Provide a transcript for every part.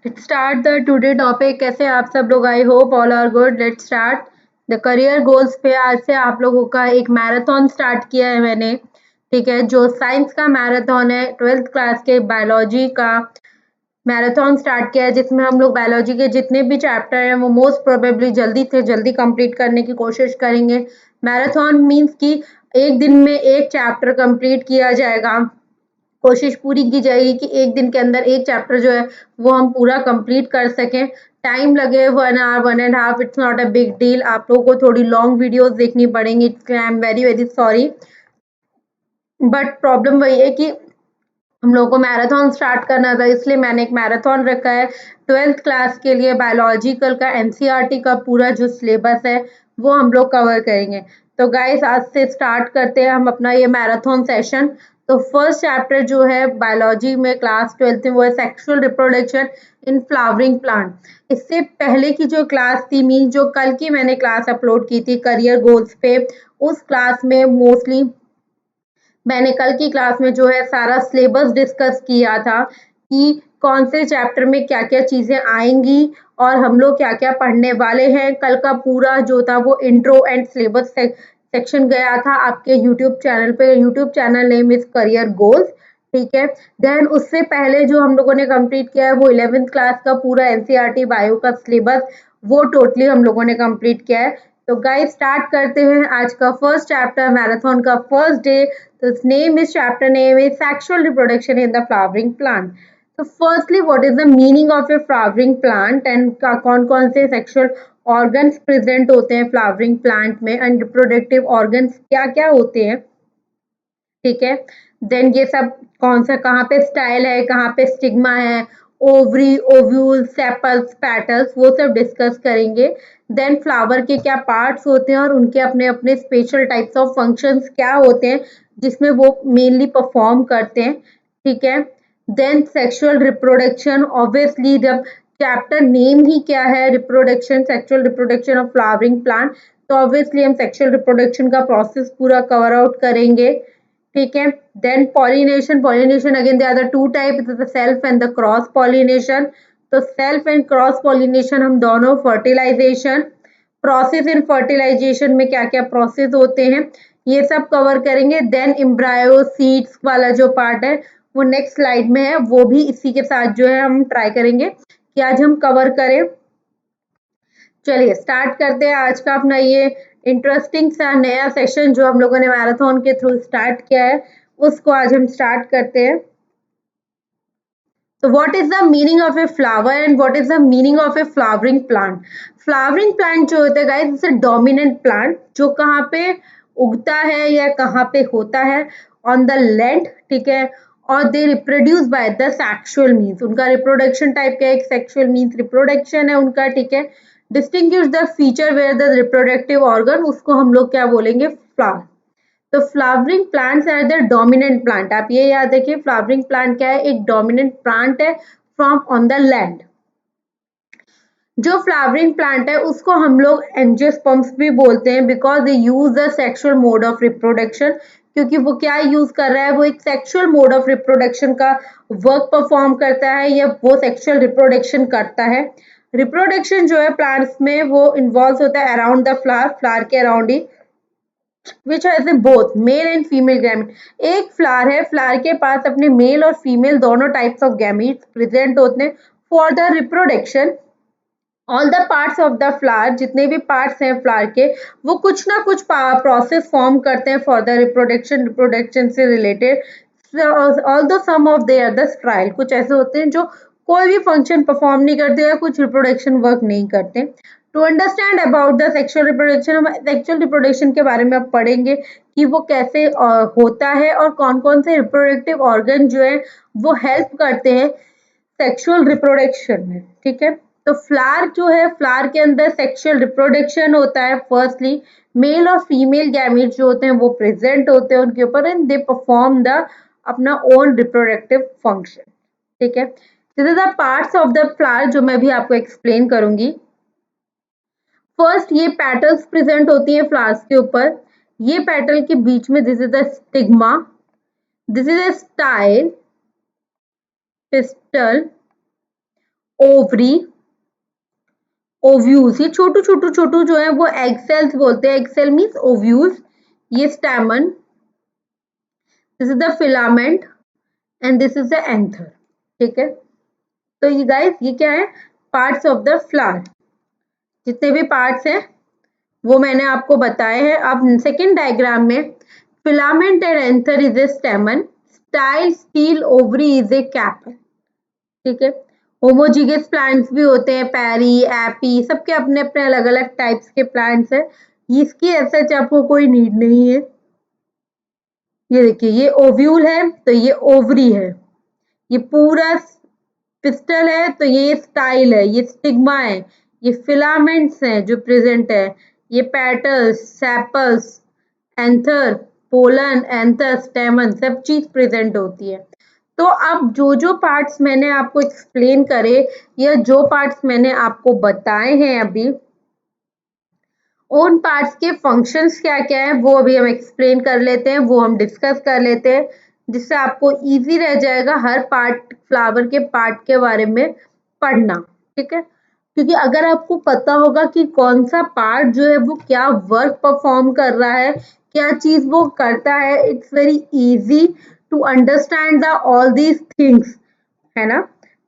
Let's start the today topic। कैसे आप सब लोग? I hope all are good. Let's start the career goals पे। आज से आप लोगों का एक मैराथन स्टार्ट किया है मैंने, ठीक है, जो साइंस का मैराथन है। 12th क्लास के बायोलॉजी का मैराथन स्टार्ट किया है, जिसमें हम लोग बायोलॉजी के जितने भी चैप्टर हैं वो मोस्ट प्रोबेबली जल्दी से जल्दी कंप्लीट करने की कोशिश करेंगे। मैराथन मीन्स कि एक दिन में एक चैप्टर कंप्लीट किया जाएगा। कोशिश पूरी की जाएगी कि एक दिन के अंदर एक चैप्टर जो है वो हम पूरा कंप्लीट कर सकें। टाइम लगे 1 hour 1.5, it's not a big deal. आप लोगों को थोड़ी लॉन्ग वीडियोस देखनी पड़ेंगी, I am very very sorry, but problem वही है कि हम लोगों को मैराथन स्टार्ट करना था, इसलिए मैंने एक मैराथन रखा है 12th क्लास के लिए। बायोलॉजिकल का एनसीईआरटी का पूरा जो सिलेबस है वो हम लोग कवर करेंगे। तो गाइस आज से स्टार्ट करते हैं हम अपना ये मैराथन सेशन। तो फर्स्ट चैप्टर जो है बायोलॉजी में क्लास 12th में वो है sexual reproduction in flowering plant. इससे पहले की जो क्लास थी, मीन जो कल की मैंने क्लास अपलोड की थी करियर गोल्स पे, उस क्लास में मोस्टली मैंने कल की क्लास में जो है सारा सिलेबस डिस्कस किया था कि कौन से चैप्टर में क्या-क्या चीज़ें आएँगी और हम लोग क्या-क्या पढ़ने वाले हैं। कल का पूरा जो था वो इंट्रो एंड सिलेबस सेक्शन गया था आपके यूट्यूब चैनल पे। YouTube channel name is career goals, ठीक है। देन उससे पहले जो हम लोगों ने कंप्लीट किया है वो 11th क्लास का पूरा एनसीईआरटी बायो का सिलेबस, वो टोटली हम लोगों ने कंप्लीट किया है। तो गाइस स्टार्ट करते हैं आज का फर्स्ट चैप्टर, मैराथन का first day. The name is chapter name is sexual reproduction in the flowering plant. So firstly, what is the meaning of a flowering plant and कौन-कौन से sexual organs present होते हैं flowering plant में and reproductive organs क्या-क्या होते हैं, ठीक है। देन ये सब कौन सा कहाँ पे स्टाइल है, कहाँ पे स्टिग्मा है, ओवरी, ओव्यूल, सेपल्स, पेटल्स, वो सब डिस्कस करेंगे। देन फ्लावर के क्या पार्ट्स होते हैं और उनके अपने अपने स्पेशल टाइप्स ऑफ फंक्शंस क्या होते हैं जिसमें वो मेनली परफॉर्म करते हैं, ठीक है। देन सेक्सुअल रिप्रोडक्शन, ऑब्वियसली जब चैप्टर नेम ही क्या है, reproduction, sexual reproduction of flowering plant, तो ऑब्वियसली हम सेक्सुअल रिप्रोडक्शन का प्रोसेस पूरा कवर आउट करेंगे, ठीक है। Then pollination, pollination again there are two type, the self and the cross pollination. तो सेल्फ एंड क्रॉस पॉलिनेशन हम दोनों, फर्टिलाइजेशन, प्रोसेस इन फर्टिलाइजेशन में क्या क्या प्रोसेस होते हैं ये सब कवर करेंगे। देन एम्ब्रायो सीड्स वाला जो पार्ट है वो नेक्स्ट स्लाइड में है, वो भी इसी के साथ जो है हम ट्राई करेंगे कि आज हम कवर करें। चलिए स्टार्ट करते हैं आज का अपना ये इंटरेस्टिंग सा नया सेशन जो हम लोगों ने मैराथन के थ्रू स्टार्ट किया है, उसको आज हम स्टार्ट करते हैं। So what is the meaning of a flower and what is the meaning of a flowering plant? Flowering plant जो होता है guys, it's a dominant plant जो कहाँ पे उगता है या कहाँ पे होता है, ऑन द लैंड, ठीक है। और they reproduce by the sexual means, उनका रिप्रोडक्शन टाइप का एक सेक्सुअल मीन्स रिप्रोडक्शन है उनका, ठीक है। Distinguish the feature where the reproductive organ, उसको हम लोग क्या बोलेंगे, फ्लावर। तो flowering plants are the dominant plant, आप ये याद रखिए फ्लावरिंग प्लांट क्या है, एक डोमिनेंट प्लांट है फ्रॉम ऑन द लैंड। जो फ्लावरिंग प्लांट है उसको हम लोग एंजियोस्पर्म्स भी बोलते हैं because they use the sexual mode of reproduction, क्योंकि वो क्या यूज कर रहा है, वो एक सेक्सुअल मोड ऑफ रिप्रोडक्शन का वर्क परफॉर्म करता है या वो सेक्सुअल रिप्रोडक्शन करता है। रिप्रोडक्शन जो है प्लांट्स में वो इन्वॉल्व होता है अराउंड द फ्लावर, फ्लावर के around he, which has a both male and female gamete। एक फ्लावर है, फ्लावर के पास अपने मेल और फीमेल दोनों टाइप्स ऑफ गैमीट्स प्रेजेंट होते हैं for the reproduction. All the parts of the flower, जितने भी पार्ट्स हैं फ्लावर के, वो कुछ ना कुछ प्रोसेस फॉर्म करते हैं फॉर द रिप्रोडक्शन, रिप्रोडक्शन से related. Although some of they are the sterile, कुछ ऐसे होते हैं जो कोई भी फंक्शन परफॉर्म नहीं करते या कुछ रिप्रोडक्शन वर्क नहीं करते। To understand about the sexual reproduction, हम सेक्सुअल रिप्रोडक्शन के बारे में अब पढ़ेंगे कि वो कैसे होता है और कौन कौन से रिप्रोडक्टिव ऑर्गन जो है वो हेल्प करते हैं सेक्सुअल रिप्रोडक्शन में, ठीक है। तो फ्लावर जो है, फ्लावर के अंदर सेक्सुअल रिप्रोडक्शन होता है। फर्स्टली मेल और फीमेल गैमीट जो होते हैं वो प्रेजेंट होते हैं उनके ऊपर एंड दे परफॉर्म द अपना ओन रिप्रोडक्टिव फंक्शन, ठीक है। This is the parts of the flower जो मैं भी आपको एक्सप्लेन करूंगी। फर्स्ट ये पेटल्स प्रेजेंट होती है फ्लावर्स के ऊपर, ये पेटल के बीच में this is the stigma, this is a style, pistol, ovary, ovules, ये छोटू छोटू छोटू जो है वो एग सेल्स बोलते हैं। Egg cell means ovules. ये stamen, this is the filament and this is the anther. ठीक है, तो ये गाइस ये क्या है, पार्ट्स ऑफ द फ्लावर। जितने भी पार्ट्स हैं वो मैंने आपको बताए हैं। अब सेकेंड डायग्राम में filament and anther is a स्टेमन, style, steel, ovary is A cap. ठीक है, होमोजीगस प्लांट्स भी होते हैं, पैरी, एपी, सबके अपने अपने अलग अलग टाइप्स के प्लांट्स है। इसकी ऐसा आपको कोई नीड नहीं है। ये देखिए, ये ओव्यूल है तो ये ओवरी है, ये पूरा पिस्टल है तो ये स्टाइल है, ये स्टिग्मा है, ये फिलामेंट्स हैं जो प्रेजेंट है, ये petals, sepals, anther, pollen, anther, स्टेमन, सब चीज प्रेजेंट होती है। तो अब जो जो पार्ट्स मैंने आपको एक्सप्लेन करे या जो पार्ट्स मैंने आपको बताए हैं अभी, उन पार्ट्स के फंक्शंस क्या क्या है वो अभी हम एक्सप्लेन कर लेते हैं, वो हम डिस्कस कर लेते हैं, जिससे आपको इजी रह जाएगा हर पार्ट, फ्लावर के पार्ट के बारे में पढ़ना। ठीक है, क्योंकि अगर आपको पता होगा कि कौन सा पार्ट जो है वो क्या वर्क परफॉर्म कर रहा है, क्या चीज वो करता है, it's very easy to understand the all these things, है ना।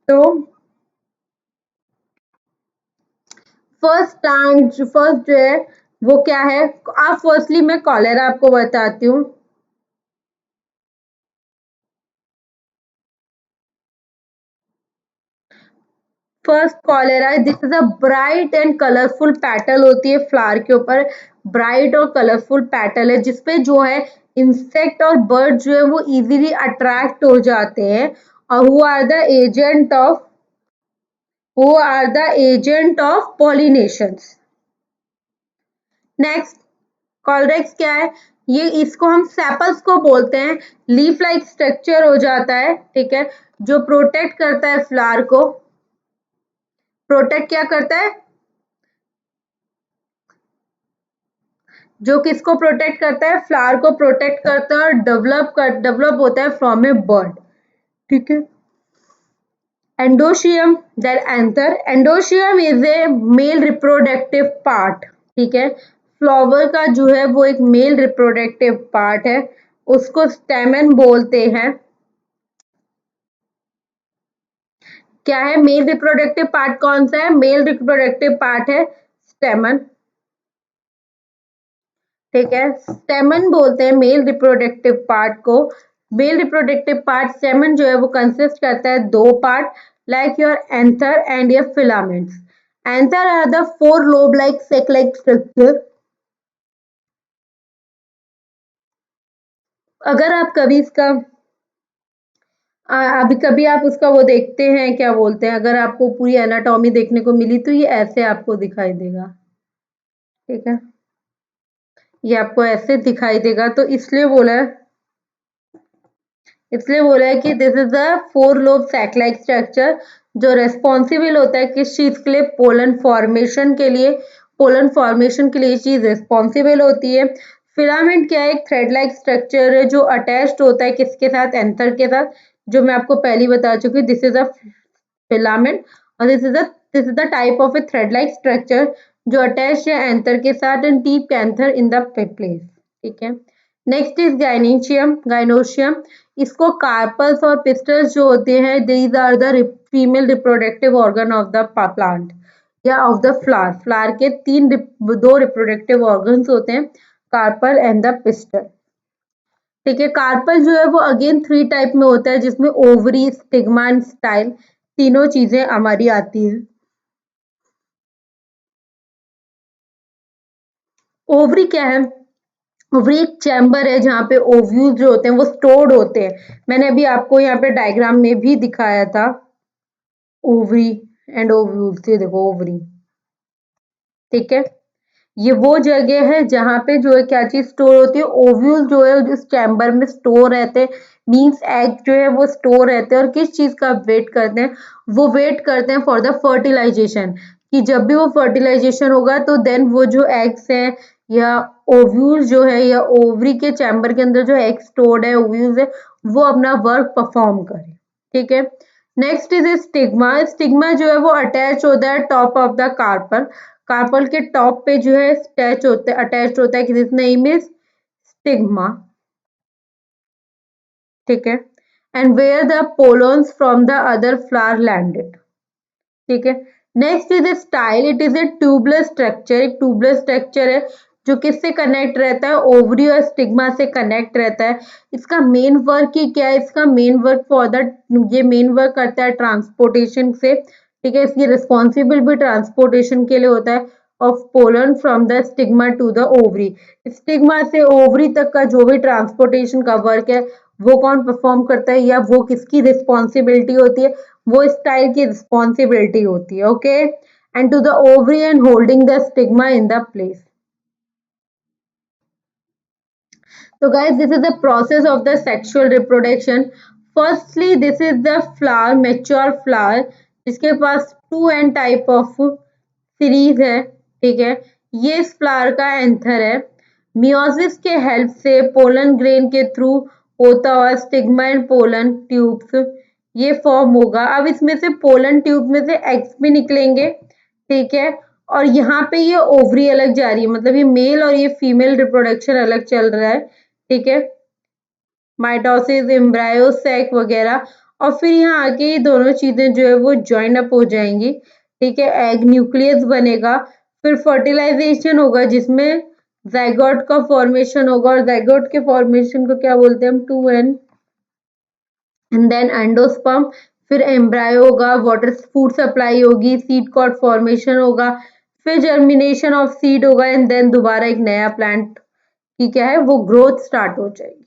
तो फर्स्ट जो है वो क्या है, आप फर्स्टली मैं कॉलेरा आपको बताती हूँ। First cholera, this is a bright and colourful petal होती है फ्लावर के ऊपर, ब्राइट और कलरफुल पेटल है जिसपे जो है इंसेक्ट और बर्ड जो है वो इजीली अट्रैक्ट हो जाते हैं, और who are the agent of pollinations. Next, कॉलरेक्स क्या है, ये इसको हम सेपल्स को बोलते हैं, लीफ लाइक स्ट्रक्चर हो जाता है। ठीक है, जो प्रोटेक्ट करता है फ्लावर को, प्रोटेक्ट क्या करता है, जो किसको प्रोटेक्ट करता है, फ्लावर को प्रोटेक्ट करता है, और डेवलप होता है फ्रॉम ए बर्ड। ठीक है, androecium, then anther. Androecium is a male reproductive part. ठीक है, फ्लावर का जो है वो एक मेल रिप्रोडक्टिव पार्ट है, उसको स्टेमन बोलते हैं। क्या है मेल रिप्रोडक्टिव पार्ट, कौन सा है, मेल रिप्रोडक्टिव पार्ट है स्टेमन। ठीक है, स्टेमन बोलते हैं मेल रिप्रोडक्टिव पार्ट को। मेल रिप्रोडक्टिव पार्ट स्टेमन जो है वो कंसिस्ट करता है दो part, like your anther and your filaments. Anther are the four lobe like sac like structure. अगर आप कभी इसका अभी कभी आप उसका वो देखते हैं, क्या बोलते हैं, अगर आपको पूरी एनाटॉमी देखने को मिली तो ये ऐसे आपको दिखाई देगा। ठीक है, ये आपको ऐसे दिखाई देगा, तो इसलिए बोला है कि this is a four lobe sac like structure, जो रेस्पॉन्सिबल होता है किस चीज के लिए, पोलन फॉर्मेशन के लिए। पोलन फॉर्मेशन के लिए ये चीज रेस्पॉन्सिबल होती है। फिलामेंट क्या है, एक थ्रेड लाइक स्ट्रक्चर है जो अटैच्ड होता है किसके साथ, एंथर के साथ, जो मैं आपको पहले बता चुकी हूँ, दिस इज अ फिलामेंट, और this is the type of a thread like structure जो अटैच है एंथर के साथ and keep anther in the place. ठीक है, नेक्स्ट इज गाइनोशियम। इसको कार्पल्स और पिस्टल्स जो होते हैं, these are the female reproductive organ of the plant या ऑफ द फ्लावर। फ्लावर के दो रिप्रोडक्टिव ऑर्गन्स होते हैं, कार्पल एंड द पिस्टल। ठीक है, कार्पल जो है वो अगेन थ्री टाइप में होता है, जिसमें ओवरी, स्टिग्मा एंड स्टाइल तीनों चीजें हमारी आती है। ओवरी क्या है, ओवरी एक चैम्बर है जहाँ पे ओव्यूल्स जो होते हैं वो स्टोर्ड होते हैं। मैंने अभी आपको यहाँ पे डायग्राम में भी दिखाया था ओवरी एंड ओव्यूल्स, ये देखो ओवरी। ठीक है, ये वो जगह है जहाँ पे जो है क्या चीज स्टोर होती है, ओव्यूल जो है इस चैम्बर में स्टोर रहते हैं, मींस एग जो है वो स्टोर रहते हैं, और किस चीज का वेट करते हैं, वो वेट करते हैं फॉर द फर्टिलाइजेशन, कि जब भी वो फर्टिलाइजेशन होगा तो देन वो जो एग्स हैं या ओव्यूल जो है या ओवरी के चैम्बर के अंदर जो एग स्टोर्ड है, ओव्यूल्स है, वो अपना वर्क परफॉर्म करे। ठीक है, नेक्स्ट इज स्टिग्मा। स्टिग्मा जो है वो अटैच होता है top of the carpel. Carpel के टॉप पे जो है अटैच होता है, किसी नेम इज स्टिग्मा, ठीक है। And where the pollens from the other flower landed, ठीक है। Next is style. It is a tubeless structure. एक ट्यूबलेस स्ट्रक्चर है जो किससे कनेक्ट रहता है, ओवरी और स्टिग्मा से कनेक्ट रहता है। इसका मेन वर्क ही क्या है, इसका मेन वर्क फॉर द, ये मेन वर्क करता है ट्रांसपोर्टेशन से, ठीक है। इसकी रिस्पॉन्सिबल भी ट्रांसपोर्टेशन के लिए होता है of pollen from the stigma to the ovary. Stigma से ओवरी तक का जो भी ट्रांसपोर्टेशन का वर्क है वो कौन परफॉर्म करता है, या वो किसकी रिस्पॉन्सिबिलिटी होती है, वो स्टाइल की रिस्पॉन्सिबिलिटी होती है, okay. And to the ovary and holding the stigma in the place. So guys, this is the process of the sexual reproduction. Firstly, this is the flower, mature flower, जिसके पास 2n type of series है, ठीक है। ये इस flower का anther है। Meiosis के help से पोलन ग्रेन के थ्रू होता हुआ स्टिग्मा एंड पोलन ट्यूब्स ये फॉर्म होगा। अब इसमें से पोलन ट्यूब में से एग्स भी निकलेंगे, ठीक है। और यहाँ पे ये ओवरी अलग जा रही है, मतलब ये मेल और ये फीमेल रिप्रोडक्शन अलग चल रहा है, ठीक है। माइटोसिस, एम्ब्रायो, सैक वगैरह, और फिर यहाँ आके ये दोनों चीजें जो है वो ज्वाइन अप हो जाएंगी, ठीक है। एग न्यूक्लियस बनेगा, फिर फर्टिलाइजेशन होगा जिसमें जाइगोट का फॉर्मेशन होगा, और जाइगोट के फॉर्मेशन को क्या बोलते हैं हम, 2n, एंड देन एंडोस्पर्म, फिर एम्ब्रायो होगा, वाटर फूड सप्लाई होगी, सीड कॉर्ड फॉर्मेशन होगा, फिर जर्मिनेशन ऑफ सीड होगा, एंड देन दोबारा एक नया प्लांट की क्या है वो ग्रोथ स्टार्ट हो जाएगी,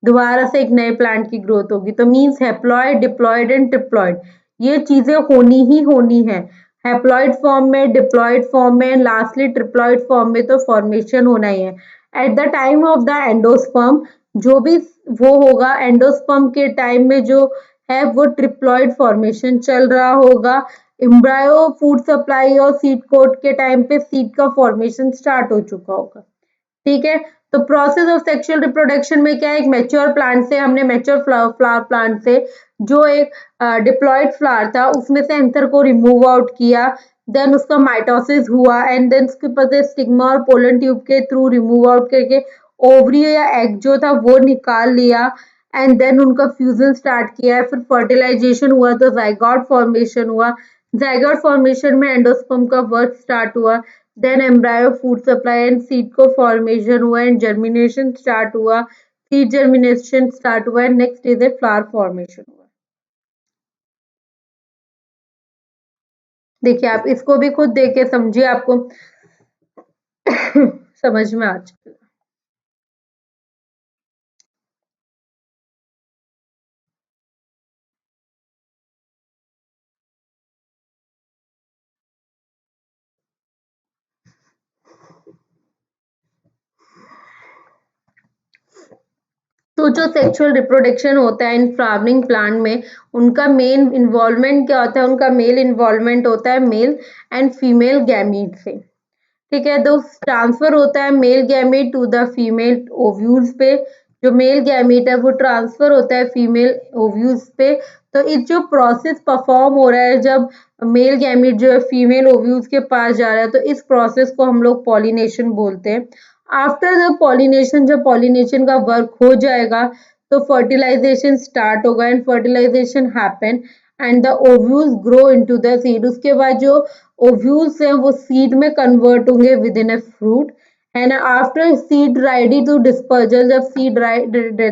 दोबारा से एक नए प्लांट की ग्रोथ होगी। तो means haploid, diploid and triploid, ये चीजें होनी है। हैप्लॉइड फॉर्म में, डिप्लॉइड फॉर्म में, लास्टली ट्रिप्लॉइड फॉर्म में तो फॉर्मेशन होना ही है। At the time of the endosperm, जो भी वो होगा एंडोस्पर्म के टाइम में जो है वो ट्रिप्लॉइड फॉर्मेशन चल रहा होगा। एम्ब्रायो फूड सप्लाई और सीड कोट के टाइम पे सीड का फॉर्मेशन स्टार्ट हो चुका होगा, ठीक है। तो प्रोसेस ऑफ सेक्सुअल रिप्रोडक्शन में क्या है, एक मैच्योर प्लांट से, हमने मैच्योर फ्लावर प्लांट से जो एक डिप्लॉयड फ्लावर था उसमें से एंथर को रिमूव आउट किया, देन उसका माइटोसिस हुआ, एंड देन उसके ऊपर स्टिग्मा और पोलन ट्यूब के थ्रू रिमूव आउट करके ओवरी या एग जो था वो निकाल लिया, एंड देन उनका फ्यूजन स्टार्ट किया, फिर फर्टिलाइजेशन हुआ तो जाइगोट फॉर्मेशन हुआ। जाइगोट फॉर्मेशन में एंडोस्पर्म का वर्क स्टार्ट हुआ, then embryo food supply and seed को फॉर्मेशन हुआ, एंड जर्मिनेशन स्टार्ट हुआ, सीड जर्मिनेशन स्टार्ट हुआ, and next is a flower formation हुआ। देखिए आप इसको भी खुद देख के समझिए, आपको समझ में आ जाएगा। तो जो सेक्सुअल रिप्रोडक्शन होता है इन फ्लावरिंग प्लांट में, उनका मेन इन्वॉल्वमेंट क्या होता है, उनका मेल इन्वॉल्वमेंट होता है मेल एंड फीमेल गैमीट से, ठीक है। तो ट्रांसफर होता है male gamete to the female ovules पे, जो मेल गैमीट है वो ट्रांसफर होता है फीमेल ओव्यूल्स पे। तो इस जो प्रोसेस परफॉर्म हो रहा है जब मेल गैमीट जो है फीमेल ओव्यूल्स के पास जा रहा है, तो इस प्रोसेस को हम लोग पॉलिनेशन बोलते हैं। आफ्टर द पॉलिनेशन, जब पॉलिनेशन का वर्क हो जाएगा तो फर्टिलाइजेशन स्टार्ट होगा, and fertilization happen and the ovules grow into the seed. उसके बाद जो ओव्यूल्स हैं वो सीड में कन्वर्ट होंगे within a fruit, and after seed ready to dispersal, जब सीड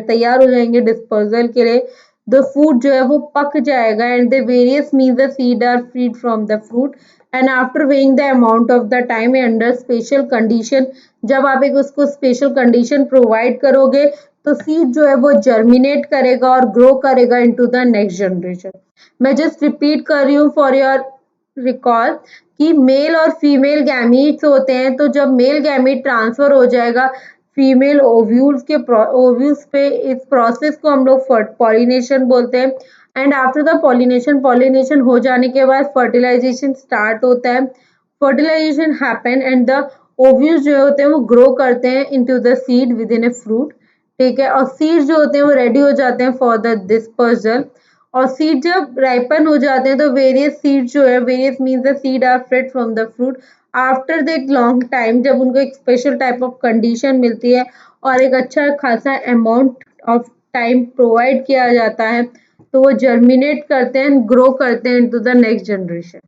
तैयार हो जाएंगे डिस्पर्जल के लिए, द फूड जो है वो पक जाएगा, and the various mean the seed are freed from the fruit, and after weighing the amount of the time under special condition, जब आप एक उसको स्पेशल कंडीशन प्रोवाइड करोगे तो सीड जो है वो जर्मिनेट करेगा और ग्रो करेगा इनटू द नेक्स्ट जनरेशन। मैं जस्ट रिपीट कर रही हूँ फॉर योर रिकॉल कि मेल और फीमेल गैमीट्स होते हैं, तो जब मेल गैमीट ट्रांसफर हो जाएगा फीमेल ओव्यूल्स के ओव्यूल्स पे, इस प्रोसेस को हम लोग पॉलिनेशन बोलते हैं। And after the pollination, pollination हो जाने के बाद फर्टिलाइजेशन स्टार्ट होता है। Fertilization happen and the ovules जो होते हैं वो ग्रो करते हैं into the seed within a fruit, ठीक है। और सीड जो होते हैं वो रेडी हो जाते हैं फॉर द डिस्पर्जल, और सीड जब राइपन हो जाते हैं तो वेरियस सीड जो है, various means the seed are freed from the fruit after the long time, जब उनको एक स्पेशल टाइप ऑफ कंडीशन मिलती है और एक अच्छा खासा अमाउंट ऑफ टाइम प्रोवाइड किया जाता है, तो वो जर्मिनेट करते हैं, ग्रो करते हैं into the next generation.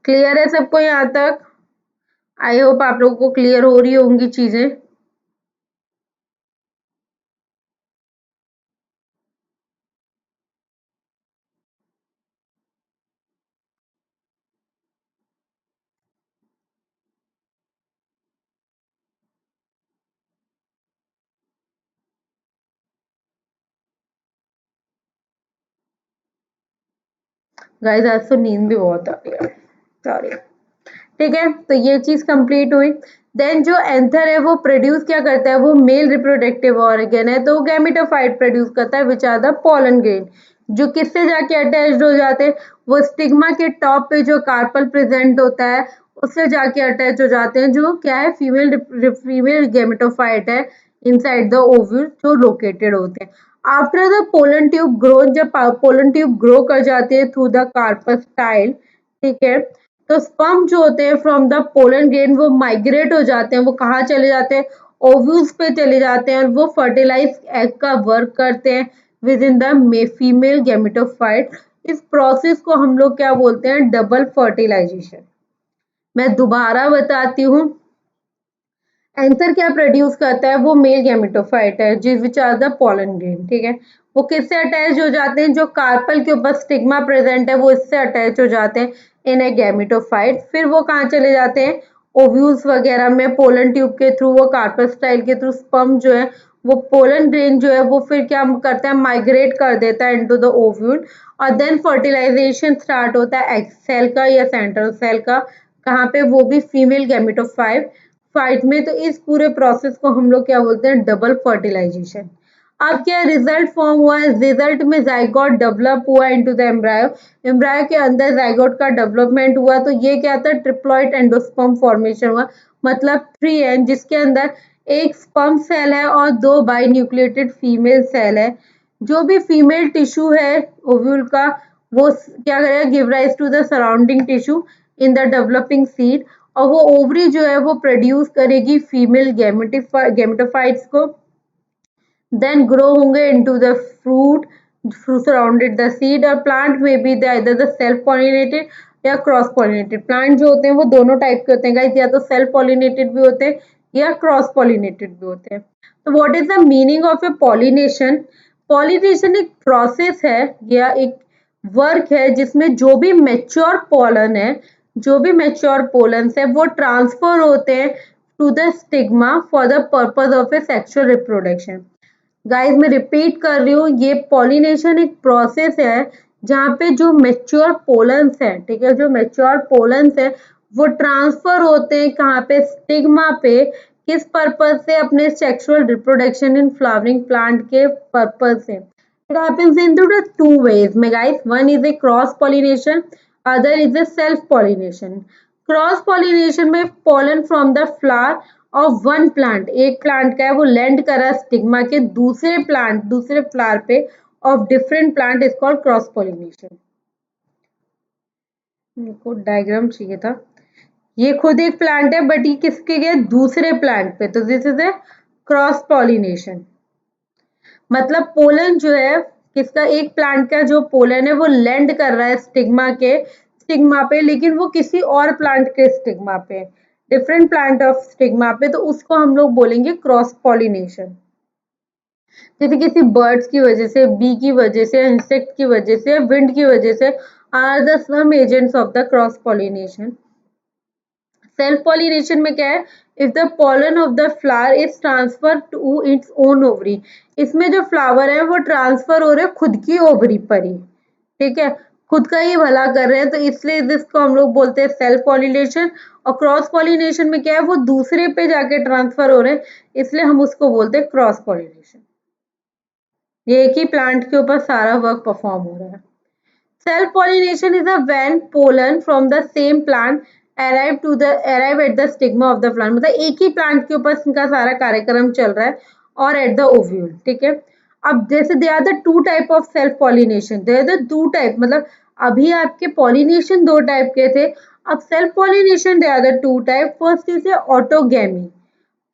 Clear है सबको यहाँ तक? आई होप आप लोगों को क्लियर हो रही होंगी चीजें। गाइस आज तो नींद भी बहुत आ रही है, सॉरी। ठीक है, तो ये चीज कंप्लीट हुई। देन जो एंथर है वो प्रोड्यूस क्या करता है, वो मेल रिप्रोडक्टिव ऑर्गन है, तो वो गैमेटोफाइट प्रोड्यूस करता है which are the pollen grain, जो किससे जाके अटैच्ड हो जाते हैं, वो स्टिग्मा के टॉप पे जो कार्पल प्रेजेंट होता है उससे जाके अटैच हो जाते हैं, जो क्या है, फीमेल गैमेटोफाइट है इनसाइड द ओव्यूल जो लोकेटेड होते हैं। After the pollen tube growth, जब पोलन ट्यूब ग्रो कर जाती है थ्रू द कार्पस टाइल, ठीक है, तो स्पर्म जो होते हैं फ्रॉम द पोलन ग्रेन वो माइग्रेट हो जाते हैं, वो कहाँ चले जाते हैं, ओव्यूल्स पे चले जाते हैं और वो फर्टिलाइज एग का वर्क करते हैं with in the female gametophyte. इस प्रोसेस को हम लोग क्या बोलते हैं, डबल फर्टिलाइजेशन। मैं दोबारा बताती हूँ, एंथर क्या प्रोड्यूस करता है, वो मेल गैमेटोफाइट है जिस which are the pollen grain, ठीक है, वो किससे अटैच हो जाते हैं, जो कार्पल के ऊपर स्टिग्मा प्रेजेंट है वो इससे अटैच हो जाते हैं इन ए गैमेटोफाइट। फिर वो कहाँ चले जाते हैं, ओव्यूल्स वगैरह में, पोलन ट्यूब के थ्रू, वो कार्पल स्टाइल के थ्रू स्पर्म जो है वो पोलन ग्रेन जो है वो फिर क्या करता है, माइग्रेट कर देता है इनटू द ओव्यूल, और देन फर्टिलाइजेशन स्टार्ट होता है एग सेल का या सेंट्रल सेल का, कहाँ पे, वो भी फीमेल गैमेटोफाइट फाइट में। तो इस पूरे प्रोसेस को हम लोग क्या बोलते हैं, डबल फर्टिलाइजेशन। अब क्या रिजल्ट फॉर्म हुआ है, रिजल्ट में जाइगोट डेवलप हुआ इनटू द एम्ब्रायो, एम्ब्रायो के अंदर जाइगोट का डेवलपमेंट हुआ, तो ये क्या था, ट्रिप्लॉइड एंडोस्पर्म फॉर्मेशन हुआ, मतलब 3N, जिसके अंदर एक स्पर्म सेल है और 2 बाई न्यूक्लिएटेड फीमेल सेल है। जो भी फीमेल टिश्यू है ओव्यूल का, वो क्या करेगा, give rise to the surrounding tissue in the developing seed, और वो ओवरी जो है वो प्रोड्यूस करेगी फीमेल गैमेटोफाइट्स को, देन ग्रो होंगे into the fruit, fruit surrounded the seed, और प्लांट में भी either द सेल्फ पॉलिनेटेड या क्रॉस पॉलिनेटेड। प्लांट जो होते हैं वो दोनों टाइप के होते हैं गाइस, या तो सेल्फ पॉलिनेटेड भी होते हैं या क्रॉस पॉलिनेटेड भी होते हैं। तो what is the meaning of A pollination? Pollination एक प्रोसेस है या एक वर्क है जिसमें जो भी मेच्योर पोलन है, जो भी मेच्योर पोलन्स है वो ट्रांसफर होते हैं to the stigma for the purpose of a sexual reproduction. Guys मैं रिपीट कर रही हूँ, ये पॉलिनेशन एक प्रोसेस है जहाँ पे जो मेच्योर पोलन्स है, ठीक है, जो मेच्योर पोलन्स है वो ट्रांसफर होते हैं कहाँ पे, स्टिग्मा पे, किस पर्पज से, अपने sexual reproduction in flowering plant के पर्पज से। It happens in to the two ways में guys, one is a cross pollination, other is a self pollination. Cross pollination में pollen from the flower of one plant, एक plant का है वो land करा stigma के दूसरे प्लांट, दूसरे फ्लावर पे of different plant is called cross pollination. मेरे को डायग्राम चाहिए था, ये खुद एक प्लांट है बट ये किसके गए, दूसरे प्लांट पे, तो this is a cross pollination. मतलब पोलन जो है किसका, एक प्लांट का जो पोलन है वो लैंड कर रहा है स्टिग्मा पे, लेकिन वो किसी और प्लांट के स्टिग्मा पे, डिफरेंट प्लांट ऑफ स्टिग्मा पे, तो उसको हम लोग बोलेंगे क्रॉस पॉलिनेशन। जैसे किसी बर्ड्स की वजह से, बी की वजह से, इंसेक्ट की वजह से, विंड की वजह से, are the some agents of the cross pollination. Self pollination में क्या है, if the pollen of the flower is transfer to its own ovary, इसमें जो फ्लावर है वो ट्रांसफर हो रहे हैं खुद की ओवरी पर ही, ठीक है, खुद का ही भला कर रहे हैं, तो इसलिए इसको हम लोग बोलते हैं सेल्फ पॉलिनेशन। और क्रॉस पॉलिनेशन में क्या है, वो दूसरे पे जाके ट्रांसफर हो रहे हैं, इसलिए हम उसको बोलते हैं क्रॉस पॉलिनेशन। ये एक ही प्लांट के ऊपर सारा वर्क परफॉर्म हो रहा है। Self pollination is a when pollen from the same plant arrive at the stigma of the plant, मतलब एक ही प्लांट के ऊपर इनका सारा कार्यक्रम चल रहा है और एट द ओव्यूल, ठीक है। अब जैसे they are the two type of self pollination, they are the two type, मतलब अभी आपके पॉलिनेशन दो टाइप के थे, अब self pollination they are the two type. First is a autogamy,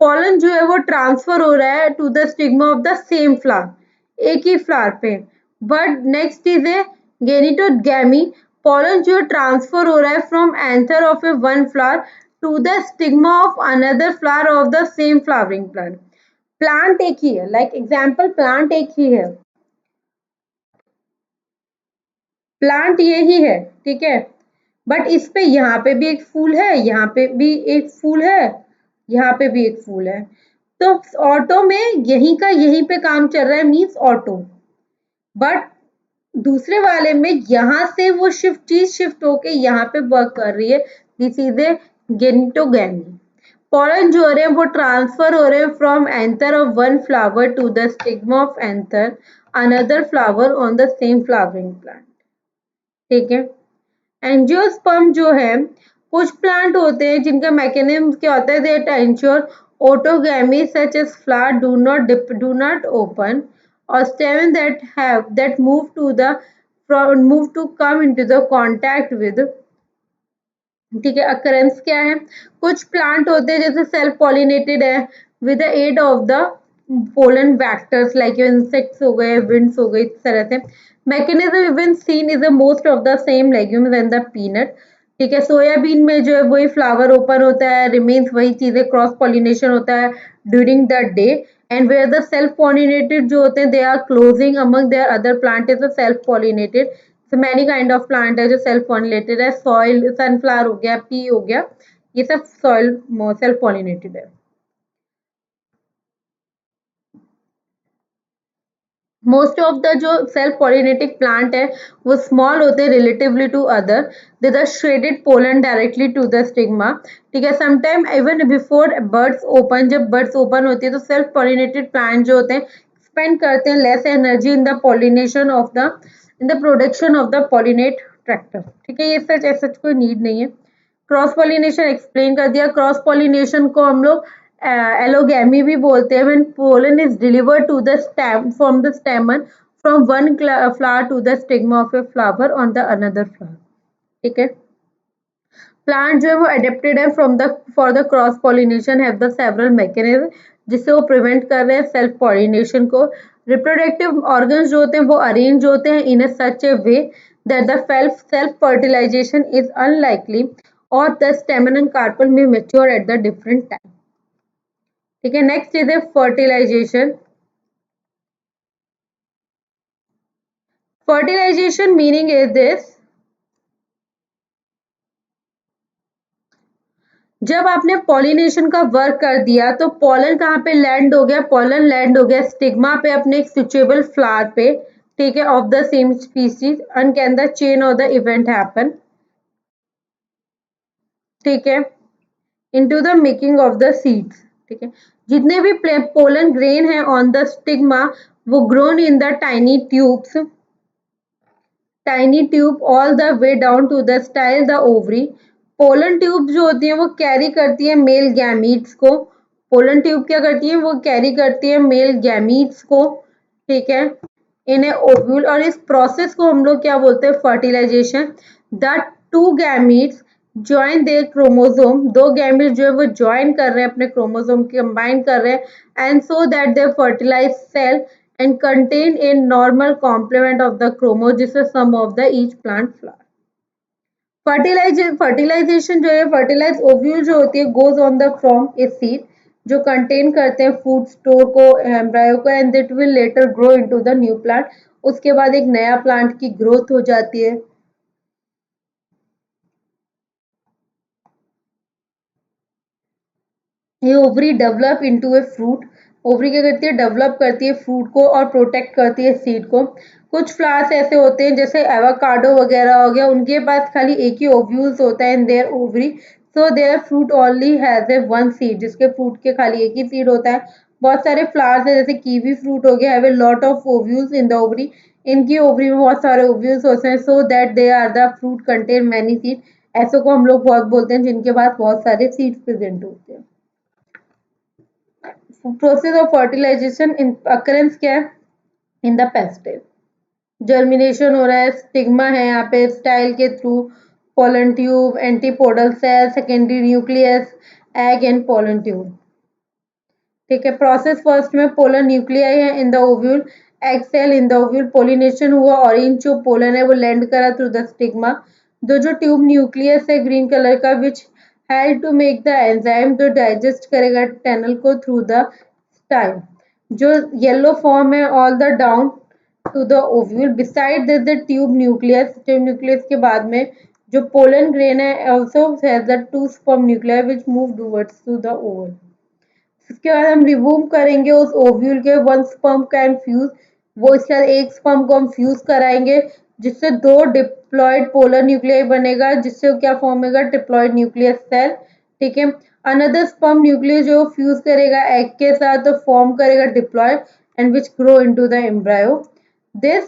pollen जो है वो ट्रांसफर हो रहा है to the stigma of the same flower, एक ही फ्लावर पे। बट नेक्स्ट इज ए गेनिटोगैमी, पॉलन जो ट्रांसफर हो रहा है from anther of A one flower to the stigma of another flower of the same flowering plant. Plant एक ही है, लाइक एग्जाम्पल प्लांट एक ही है, प्लांट यही है, ठीक है, बट इस पे यहाँ पे भी एक फूल है, यहाँ पे भी एक फूल है, यहाँ पे भी एक फूल है। तो ऑटो में यहीं का यहीं पे काम चल रहा है, मीन्स ऑटो। बट दूसरे वाले में यहाँ से वो चीज शिफ्ट होके यहाँ पे वर्क कर रही है, दिस इज ए गेनिटोगैमी। pollen जो हो रहे हैं वो ट्रांसफर हो रहे हैं from anther of one flower to the stigma of anther another flower on the same flowering plant, ठीक है। एंजियोस्पर्म जो है, कुछ प्लांट होते हैं जिनका मैकेनिज्म क्या होता है, that ensure autogamy such as flower do not open और stem that move to come into the contact with, ठीक है। अकरेंस क्या है, कुछ प्लांट होते हैं जैसे सेल्फ पॉलिनेटेड है with the aid of the pollen vectors like insects हो गए, विंड्स हो गए, इस तरह से। Mechanism even seen is the most of the same legumes and the peanut, ठीक है। सोयाबीन में जो है वही फ्लावर ओपन होता है, रिमेन्स वही चीजें, क्रॉस पॉलिनेशन होता है during the day, and where the self pollinated जो होते हैं they are closing among their other plant is the self pollinated. so many kind of plant है जो सेल्फ पॉलिनेटेड है, सॉइल सनफ्लावर हो गया, पी हो गया, ये सब सॉइल सेल्फ पॉलिनेटेड है। मोस्ट ऑफ द जो सेल्फ पॉलिनेटिक प्लांट है वो स्मॉल होते हैं relatively to other, they the shredded pollen directly to the stigma, ठीक है। Sometime even before birds open, जब बर्ड्स ओपन होती है तो सेल्फ पॉलिनेटेड प्लांट जो होते हैं स्पेंड करते हैं less energy in the pollination of the in the production of the pollinate tractor, ठीक है। ये सच कोई नीड नहीं है। क्रॉस पॉलिनेशन एक्सप्लेन कर दिया। क्रॉस पॉलिनेशन को हम लोग एलोगैमी भी बोलते हैं, when pollen is delivered to the stem from the stamen from one flower to the stigma of a flower on the another flower, ठीक है। प्लांट जो है वो अडेप्टेड है from the for the cross pollination, have the several mechanism जिससे वो prevent कर रहे हैं सेल्फ पॉलिनेशन को। रिप्रोडक्टिव ऑर्गन्स जो होते हैं वो अरेंज होते हैं in such a way that the self fertilisation is unlikely और द स्टेमन एंड कार्पल में mature at the different time, ठीक है। Next is a fertilization. Fertilization meaning is this, जब आपने पॉलिनेशन का वर्क कर दिया तो पॉलन कहाँ पे लैंड हो गया, पॉलन लैंड हो गया स्टिग्मा पे अपने एक सुचेबल फ्लावर पे, ठीक है, of the same species, and can the chain of the event happen, ठीक है, into the making of the seeds, ठीक है। जितने भी पोलन ग्रेन है ऑन द स्टिग्मा वो grown in the tiny tube all the way down to the style the ovary. Pollen tube जो होती है वो कैरी करती है मेल गैमीट्स को, पोलन ट्यूब क्या करती है, वो कैरी करती है मेल गैमीट्स को, ठीक है, इन्हें ओव्यूल, और इस प्रोसेस को हम लोग क्या बोलते हैं, fertilization. The two gametes join their chromosome, दो गैमीट जो है वो ज्वाइन कर रहे हैं अपने क्रोमोसोम कंबाइन कर रहे हैं, and so that they fertilize cell and contain a normal complement of the chromosome, this is sum of the each plant flower. Fertilization जो है, फर्टिलाइज ओव्यूल जो होती है goes on the from a seed जो contain करते हैं food store को, embryo को, and it will later grow into the new plant, उसके बाद एक नया प्लांट की ग्रोथ हो जाती है। ये ovary develop into a fruit, ovary क्या करती है, डेवलप करती है फ्रूट को और प्रोटेक्ट करती है सीड को। कुछ फ्लावर्स ऐसे होते हैं जैसे एवोकाडो वगैरह हो गया, उनके पास खाली एक ही ओव्यूल्स होता है in their ovary, so their fruit only has a one seed, जिसके फ्रूट के खाली एक ही सीड होता है। बहुत सारे फ्लावर्स है जैसे कीवी फ्रूट हो गया, have a lot of ovules in the ovary, इनकी ओवरी में बहुत सारे ओव्यूल्स होते हैं, so that they are the fruit contain many seed, ऐसे को हम लोग बहुत बोलते हैं जिनके पास बहुत सारे सीड्स प्रेजेंट होते हैं। Process of fertilization in occurrence क्या है, इन द पेस्टिल। जर्मिनेशन हो रहा है, स्टिग्मा है यहाँ पे स्टाइल के through, pollen tube, antipodal cell, secondary nucleus, egg and pollen tube. ठीक है, प्रोसेस फर्स्ट में पोलन न्यूक्लियाई है in the ovule, egg cell in the ovule, pollination हुआ, ऑरेंज जो पोलन है वो लैंड करा थ्रू द स्टिग्मा। जो ट्यूब न्यूक्लियस है ग्रीन कलर का which help to make the enzyme जो डाइजेस्ट करेगा टनल को थ्रू द स्टाइल। जो येलो फॉर्म है all the down to the ovule. Beside this, the tube nucleus. Tube nucleus के बाद में जो pollen grain है also has the two sperm nuclei which move towards to the ovule. इसके बाद हम रिमूव करेंगे उस ओव्यूल के वन स्पर्म कैन फ्यूज, वो इसके बाद एक स्पर्म को हम फ्यूज कराएंगे जिससे दो डिप्लॉयड पोलर न्यूक्लियाई बनेगा जिससे क्या फॉर्म होगा डिप्लॉयड न्यूक्लियस सेल। ठीक है, अनदर स्पर्म न्यूक्लियस जो फ्यूज करेगा एग के साथ तो फॉर्म करेगा diploid and which grow into the embryo. This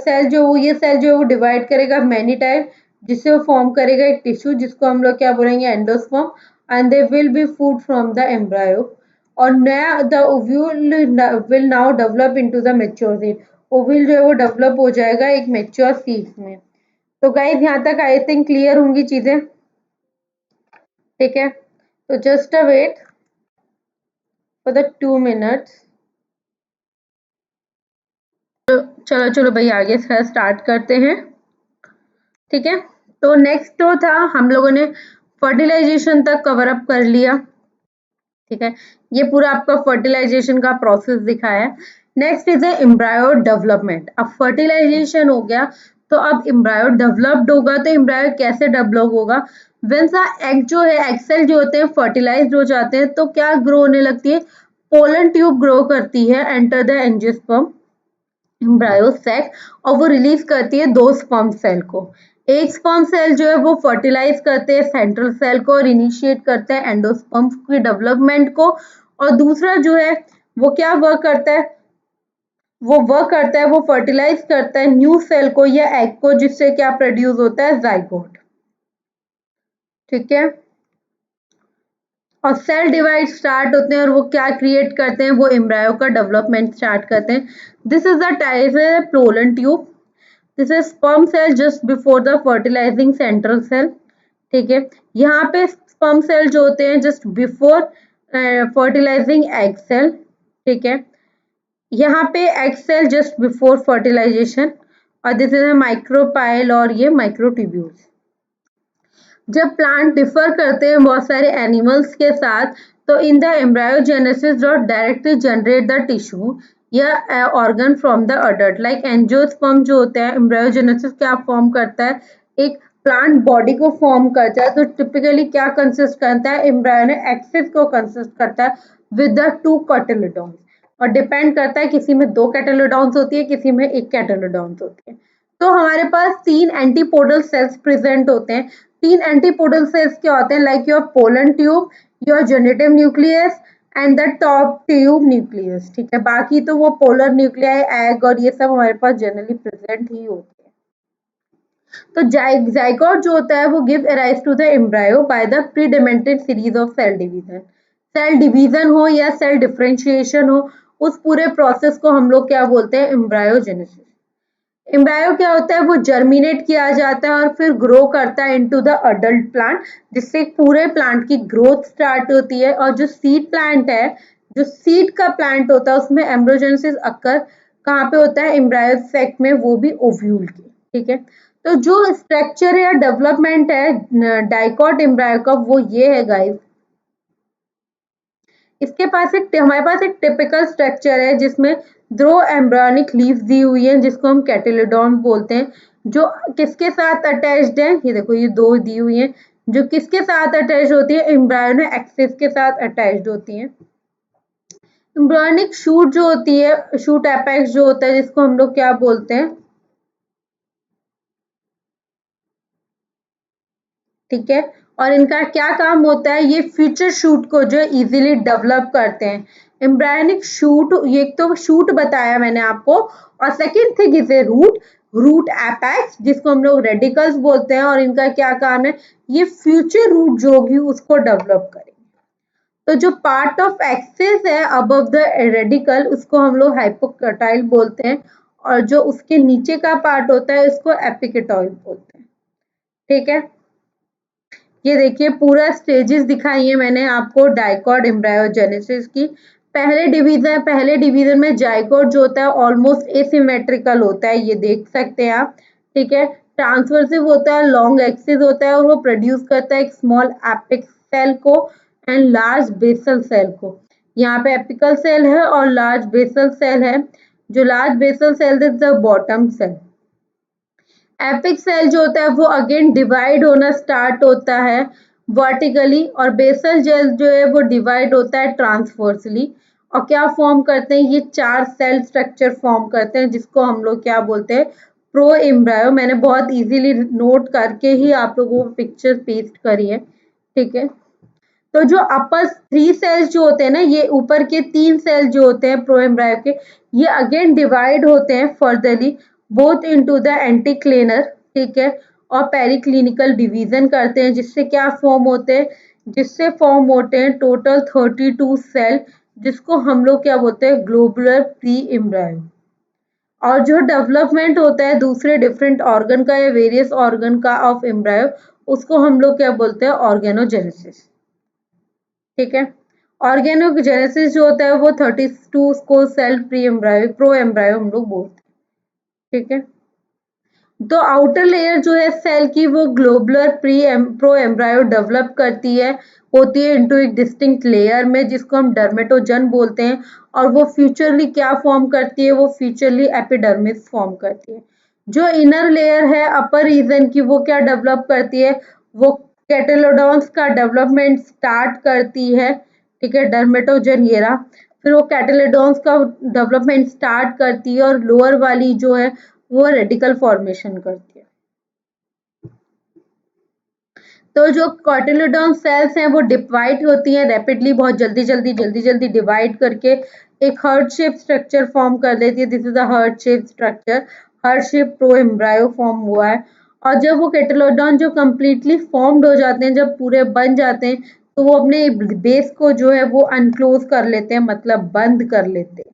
cell जो ये सेल जो है वो डिवाइड करेगा मैनी टाइप जिससे वो फॉर्म करेगा एक टिश्यू जिसको हम लोग क्या बोलेंगे endosperm and they will be food from the embryo. और नया the ovule will now develop into the mature seed, ovule जो है वो डेवलप हो जाएगा एक मैच्योर सीड में। तो गाइस यहाँ तक आई थिंक क्लियर होंगी चीजें। ठीक है, तो just a wait for the 2 minutes. चलो चलो भाई आगे स्टार्ट करते हैं। ठीक है, तो नेक्स्ट तो था हम लोगों ने फर्टिलाइजेशन तक कवर अप कर लिया। ठीक है, ये पूरा आपका फर्टिलाइजेशन का प्रोसेस दिखाया है। Next is embryo development. अब फर्टिलाइजेशन हो गया तो अब एम्ब्रायो डेवलप्ड होगा, तो एम्ब्रायो कैसे डेवलप होगा? व्हेन सा एग जो है एग सेल जो होते हैं फर्टिलाइज्ड हो जाते हैं तो क्या ग्रो होने लगती है, पोलन ट्यूब ग्रो करती है enter the angiosperm embryo sac और वो रिलीज करती है दो स्पर्म सेल को। एक स्पर्म सेल जो है वो फर्टिलाइज करते हैं सेंट्रल सेल को और इनिशिएट करते हैं एंडोस्पर्म की डेवलपमेंट को, और दूसरा जो है वो क्या वर्क करता है, वो फर्टिलाइज करता है न्यू सेल को या एग को जिससे क्या प्रोड्यूस होता है जाइगोट। ठीक है, और सेल डिवाइड स्टार्ट होते हैं और वो क्या क्रिएट करते हैं, वो एम्ब्रायो का डेवलपमेंट स्टार्ट करते हैं। दिस इज द टाइप है pollen tube, this is sperm cell just before the fertilising central cell. ठीक है, यहाँ पे स्पर्म सेल जो होते हैं just before fertilising egg cell. ठीक है, यहाँ पे egg cell just before fertilisation, और दिस इज माइक्रोपाइल और ये माइक्रोट्यूब्यूल्स। जब प्लांट डिफर करते हैं बहुत सारे एनिमल्स के साथ तो इन द एम्ब्रायोजेनेसिस डॉट डायरेक्टली जनरेट द टिश्यू या organ from the adult like angiosperm जो होता है एम्ब्रायोजेनेसिस क्या फॉर्म करता है, एक प्लांट बॉडी को फॉर्म करता है। तो टिपिकली क्या कंसिस्ट करता है, एम्ब्रायो एक्सिस को कंसिस्ट करता है विद द टू कोटिलेडॉन्स, और डिपेंड करता है किसी में दो कैटेलोडॉन्स होती है किसी में एक कैटेलोडॉन्स होती है। तो हमारे पास तीन एंटीपोडल सेल्स प्रेजेंट होते हैं। तीन एंटीपोडल सेल्स क्या होते हैं, like your pollen tube, your generative nucleus and the top tube nucleus. ठीक है, बाकी तो वो पोलर न्यूक्लियाई एग और ये सब हमारे पास जनरली प्रेजेंट ही होते हैं। तो जाइगोट जो होता है वो give rise to the embryo by the predetermined series of cell division. Cell division हो या सेल डिफरेंशिएशन हो, उस पूरे प्रोसेस को हम लोग क्या बोलते हैं, एम्ब्रायोजेनेसिस। एम्ब्रायो क्या होता है, वो जर्मिनेट किया जाता है और फिर ग्रो करता है इनटू द अडल्ट प्लांट जिससे पूरे प्लांट की ग्रोथ स्टार्ट होती है। और जो सीड प्लांट है, जो सीड का प्लांट होता है उसमें एम्ब्रोजेनेसिस अक्कर कहाँ पे होता है, एम्ब्रायो सेक में, वो भी ओव्यूल की। ठीक है, तो जो स्ट्रक्चर या डेवलपमेंट है डाइकॉट एम्ब्रायो का वो ये है गाइस। इसके पास हमारे पास एक टिपिकल स्ट्रक्चर है जिसमें दो एम्ब्रियोनिक लीव्स दी हुई हैं जिसको हम कैटिलोडॉन बोलते हैं, जो किसके साथ अटैच्ड है, ये देखो ये दो दी हुई हैं जो किसके साथ अटैच होती है, एम्ब्रियोनिक एक्सिस के साथ अटैच्ड होती हैं। एम्ब्रियोनिक शूट जो होती है, शूट एपेक्स जो होता है जिसको हम लोग क्या बोलते हैं। ठीक है, और इनका क्या काम होता है, ये फ्यूचर शूट को जो इजीली डेवलप करते हैं। एम्ब्रायोनिक शूट, ये तो शूट बताया मैंने आपको, और second thing is a root, root apex जिसको हम लोग रेडिकल्स बोलते हैं, और इनका क्या काम है, ये फ्यूचर रूट जो होगी उसको डेवलप करेंगे। तो जो पार्ट ऑफ एक्सिस है अबव द रेडिकल उसको हम लोग हाइपोकटाइल बोलते हैं, और जो उसके नीचे का पार्ट होता है उसको एपिकेटाइल बोलते हैं। ठीक है, ये देखिए पूरा स्टेजेस दिखाई है मैंने आपको डाइकॉट एम्ब्रायोजेनेसिस की। पहले डिवीजन में जाइगोट जो होता है ऑलमोस्ट एसिमेट्रिकल होता है, ये देख सकते हैं आप। ठीक है, ट्रांसवर्सिव होता है, लॉन्ग एक्सिस होता है और वो प्रोड्यूस करता है एक स्मॉल एपिक सेल को एंड लार्ज बेसल सेल को। यहाँ पे एपिकल सेल है और लार्ज बेसल सेल है। जो large basal cell is the bottom cell. Apical cell जो होता है वो अगेन डिवाइड होना स्टार्ट होता है वर्टिकली, और बेसल जेल जो है वो डिवाइड होता है ट्रांसवर्सली। और क्या फॉर्म करते हैं, ये 4 सेल स्ट्रक्चर फॉर्म करते हैं जिसको हम लोग क्या बोलते हैं, प्रो एम्ब्रायो। मैंने बहुत इजीली नोट करके ही आप लोगों को पिक्चर पेस्ट करी है। ठीक है, तो जो अपर 3 सेल्स जो होते हैं ना, ये ऊपर के 3 सेल जो होते हैं प्रो एम्ब्रायो के, ये अगेन डिवाइड होते हैं फर्दरली बोथ इनटू द एंटीक्लेनर। ठीक है, और पेरिक्लिनिकल डिवीजन करते हैं, जिससे क्या फॉर्म होते हैं, जिससे फॉर्म होते हैं टोटल 32 सेल, जिसको हम लोग क्या बोलते हैं, ग्लोबुलर प्री एम्ब्रायो। और जो डेवलपमेंट होता है दूसरे डिफरेंट ऑर्गन का या वेरियस ऑर्गन का ऑफ एम्ब्रायो, उसको हम लोग क्या बोलते हैं, ऑर्गेनोजेनेसिस। ठीक है, ऑर्गेनोजेनेसिस जो होता है वो 32 को cell pre embryo pro embryo हम लोग बोलते हैं। ठीक है, तो आउटर लेयर जो है सेल की वो ग्लोबुलर प्रो एम्ब्रायो डेवलप करती है, होती है इनटू एक डिस्टिंक्ट लेयर में, जिसको हम डर्मेटोजन बोलते हैं। और वो फ्यूचरली क्या फॉर्म करती है, वो फ्यूचरली एपिडर्मिस फॉर्म करती है। जो इनर लेयर है अपर रीजन की, वो क्या डेवलप करती है, वो कैटेलोडॉन्स का डेवलपमेंट स्टार्ट करती है। ठीक है, डर्मेटोजन ये रहा, फिर वो कैटेलोडॉन्स का डेवलपमेंट स्टार्ट करती है, और लोअर वाली जो है वो रेडिकल फॉर्मेशन करती है। तो जो कॉटिलोडॉन सेल्स हैं वो डिवाइड होती हैं रैपिडली, बहुत जल्दी डिवाइड करके एक हर्ट शेप स्ट्रक्चर फॉर्म कर देती है। This is a heart shape structure, heart shape pro embryo form हुआ है। और जब वो कैटेलोडॉन जो कंप्लीटली फॉर्म्ड हो जाते हैं, जब पूरे बन जाते हैं, तो वो अपने बेस को जो है वो अनक्लोज कर लेते हैं, मतलब बंद कर लेते हैं।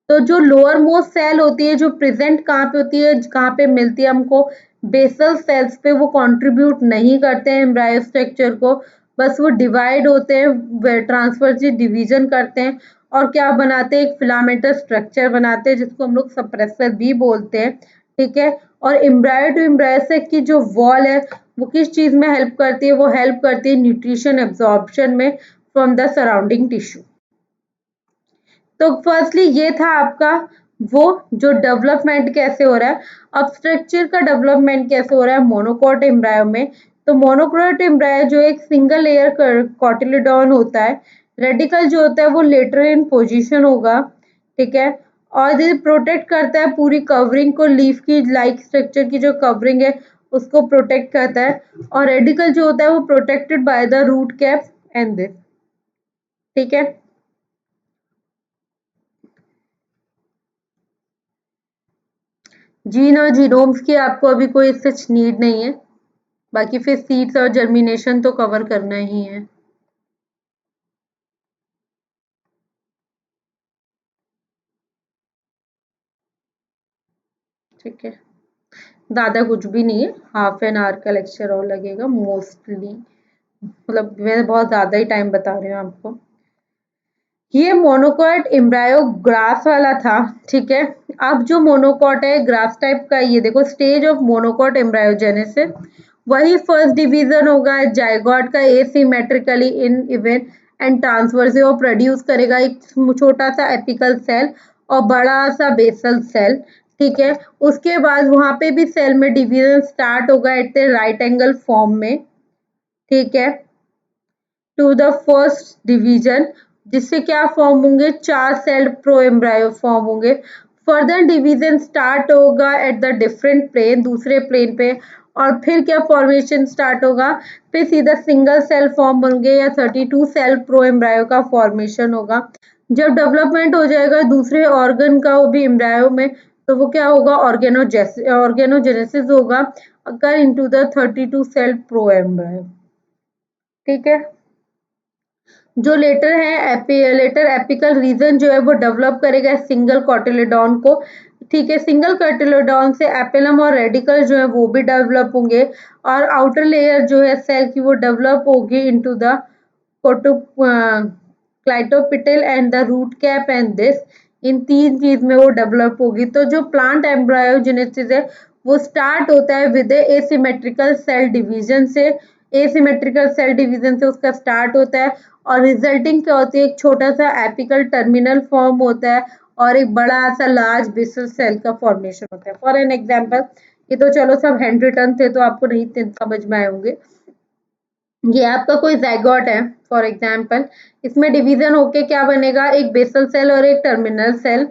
तो जो लोअर मोस्ट सेल होती है, जो प्रेजेंट कहाँ पे होती है, कहाँ पे मिलती है हमको, बेसल सेल्स पे, वो कंट्रीब्यूट नहीं करते हैं एम्ब्रायो स्ट्रक्चर को, बस वो डिवाइड होते हैं, ट्रांसवर्सी डिवीजन करते हैं, और क्या बनाते हैं, एक फिलामेंटस स्ट्रक्चर बनाते हैं, जिसको हम लोग सप्रेसर भी बोलते हैं। ठीक है, और एम्ब्रायो टू एम्ब्रायो से की जो वॉल है वो किस चीज में हेल्प करती है, वो हेल्प करती है न्यूट्रिशन एब्जॉर्प्शन में फ्रॉम द सराउंडिंग टिश्यू। तो फर्स्टली ये था आपका वो जो डेवलपमेंट कैसे हो रहा है। अब स्ट्रक्चर का डेवलपमेंट कैसे हो रहा है मोनोकॉट एम्ब्रायो में। तो मोनोकॉट एम्ब्रायो जो एक सिंगल लेयर कॉटिलिडॉन होता है, रेडिकल जो होता है वो लेटरल इन पोजीशन होगा। ठीक है, और ये प्रोटेक्ट करता है पूरी कवरिंग को, लीफ की लाइक स्ट्रक्चर की जो कवरिंग है उसको प्रोटेक्ट करता है। और रेडिकल जो होता है वो protected by the root cap and this. ठीक है, जीन और जीनोम्स की आपको अभी कोई सच नीड नहीं है, बाकी फिर सीड्स और जर्मिनेशन तो कवर करना ही है। ठीक है, ज़्यादा कुछ भी नहीं है, हाफ एन आवर का लेक्चर और लगेगा मोस्टली, मतलब मैं बहुत ज़्यादा ही टाइम बता रही हूँ आपको। ये मोनोकॉट एम्ब्रायो ग्रास वाला था। ठीक है, अब जो मोनोकॉट है ग्रास टाइप का, ये देखो स्टेज ऑफ मोनोकॉट एम्ब्रायोजेनेसिस, वही फर्स्ट डिवीजन होगा जाइगोट का एसिमेट्रिकली इन इवन एंड ट्रांसवर्स, वो प्रोड्यूस करेगा एक छोटा सा एपिकल सेल और बड़ा सा बेसल सेल। ठीक है, उसके बाद वहां पे भी सेल में डिवीजन स्टार्ट होगा at the right angle form में। ठीक है, टू द फर्स्ट डिवीजन, जिससे क्या फॉर्म होंगे, 4 सेल प्रो एम्ब्रायो फॉर्म होंगे। फर्दर डिवीजन स्टार्ट होगा एट द डिफरेंट प्लेन, दूसरे प्लेन पे, और फिर क्या फॉर्मेशन स्टार्ट होगा, फिर सीधा सिंगल सेल फॉर्म होंगे या 32 सेल प्रो एम्ब्रायो का फॉर्मेशन होगा। जब डेवलपमेंट हो जाएगा दूसरे ऑर्गन का वो भी एम्ब्रायो में, तो वो क्या होगा, ऑर्गेनोजेनेसिस होगा occur into the 32 cell proembryo. ठीक है, जो लेटर एपिकल रीजन जो है वो डेवलप करेगा सिंगल कोटिलेडॉन को। ठीक है, सिंगल कोटिलेडॉन से एपिलम और रेडिकल जो है वो भी डेवलप होंगे, और आउटर लेयर जो है सेल की वो डेवलप होगी इनटू द क्लाइटोपिटल and the root cap and this, इन तीन चीज में वो डेवलप होगी। तो जो प्लांट एम्ब्रायोजेनेसिस है वो स्टार्ट होता है विद एसिमेट्रिकल सेल डिवीजन से। एसिमेट्रिकल सेल डिवीजन से उसका स्टार्ट होता है, और रिजल्टिंग क्या होती है, एक छोटा सा एपिकल टर्मिनल फॉर्म होता है और एक बड़ा सा लार्ज बेसल सेल का फॉर्मेशन होता है। फॉर एन एग्जांपल, ये तो चलो सब हैंड रिटन थे तो आपको नहीं समझ में आए होंगे। ये आपका कोई ज़ायगोट है फॉर एग्जांपल, इसमें डिवीजन होके क्या बनेगा, एक बेसल सेल और एक टर्मिनल सेल।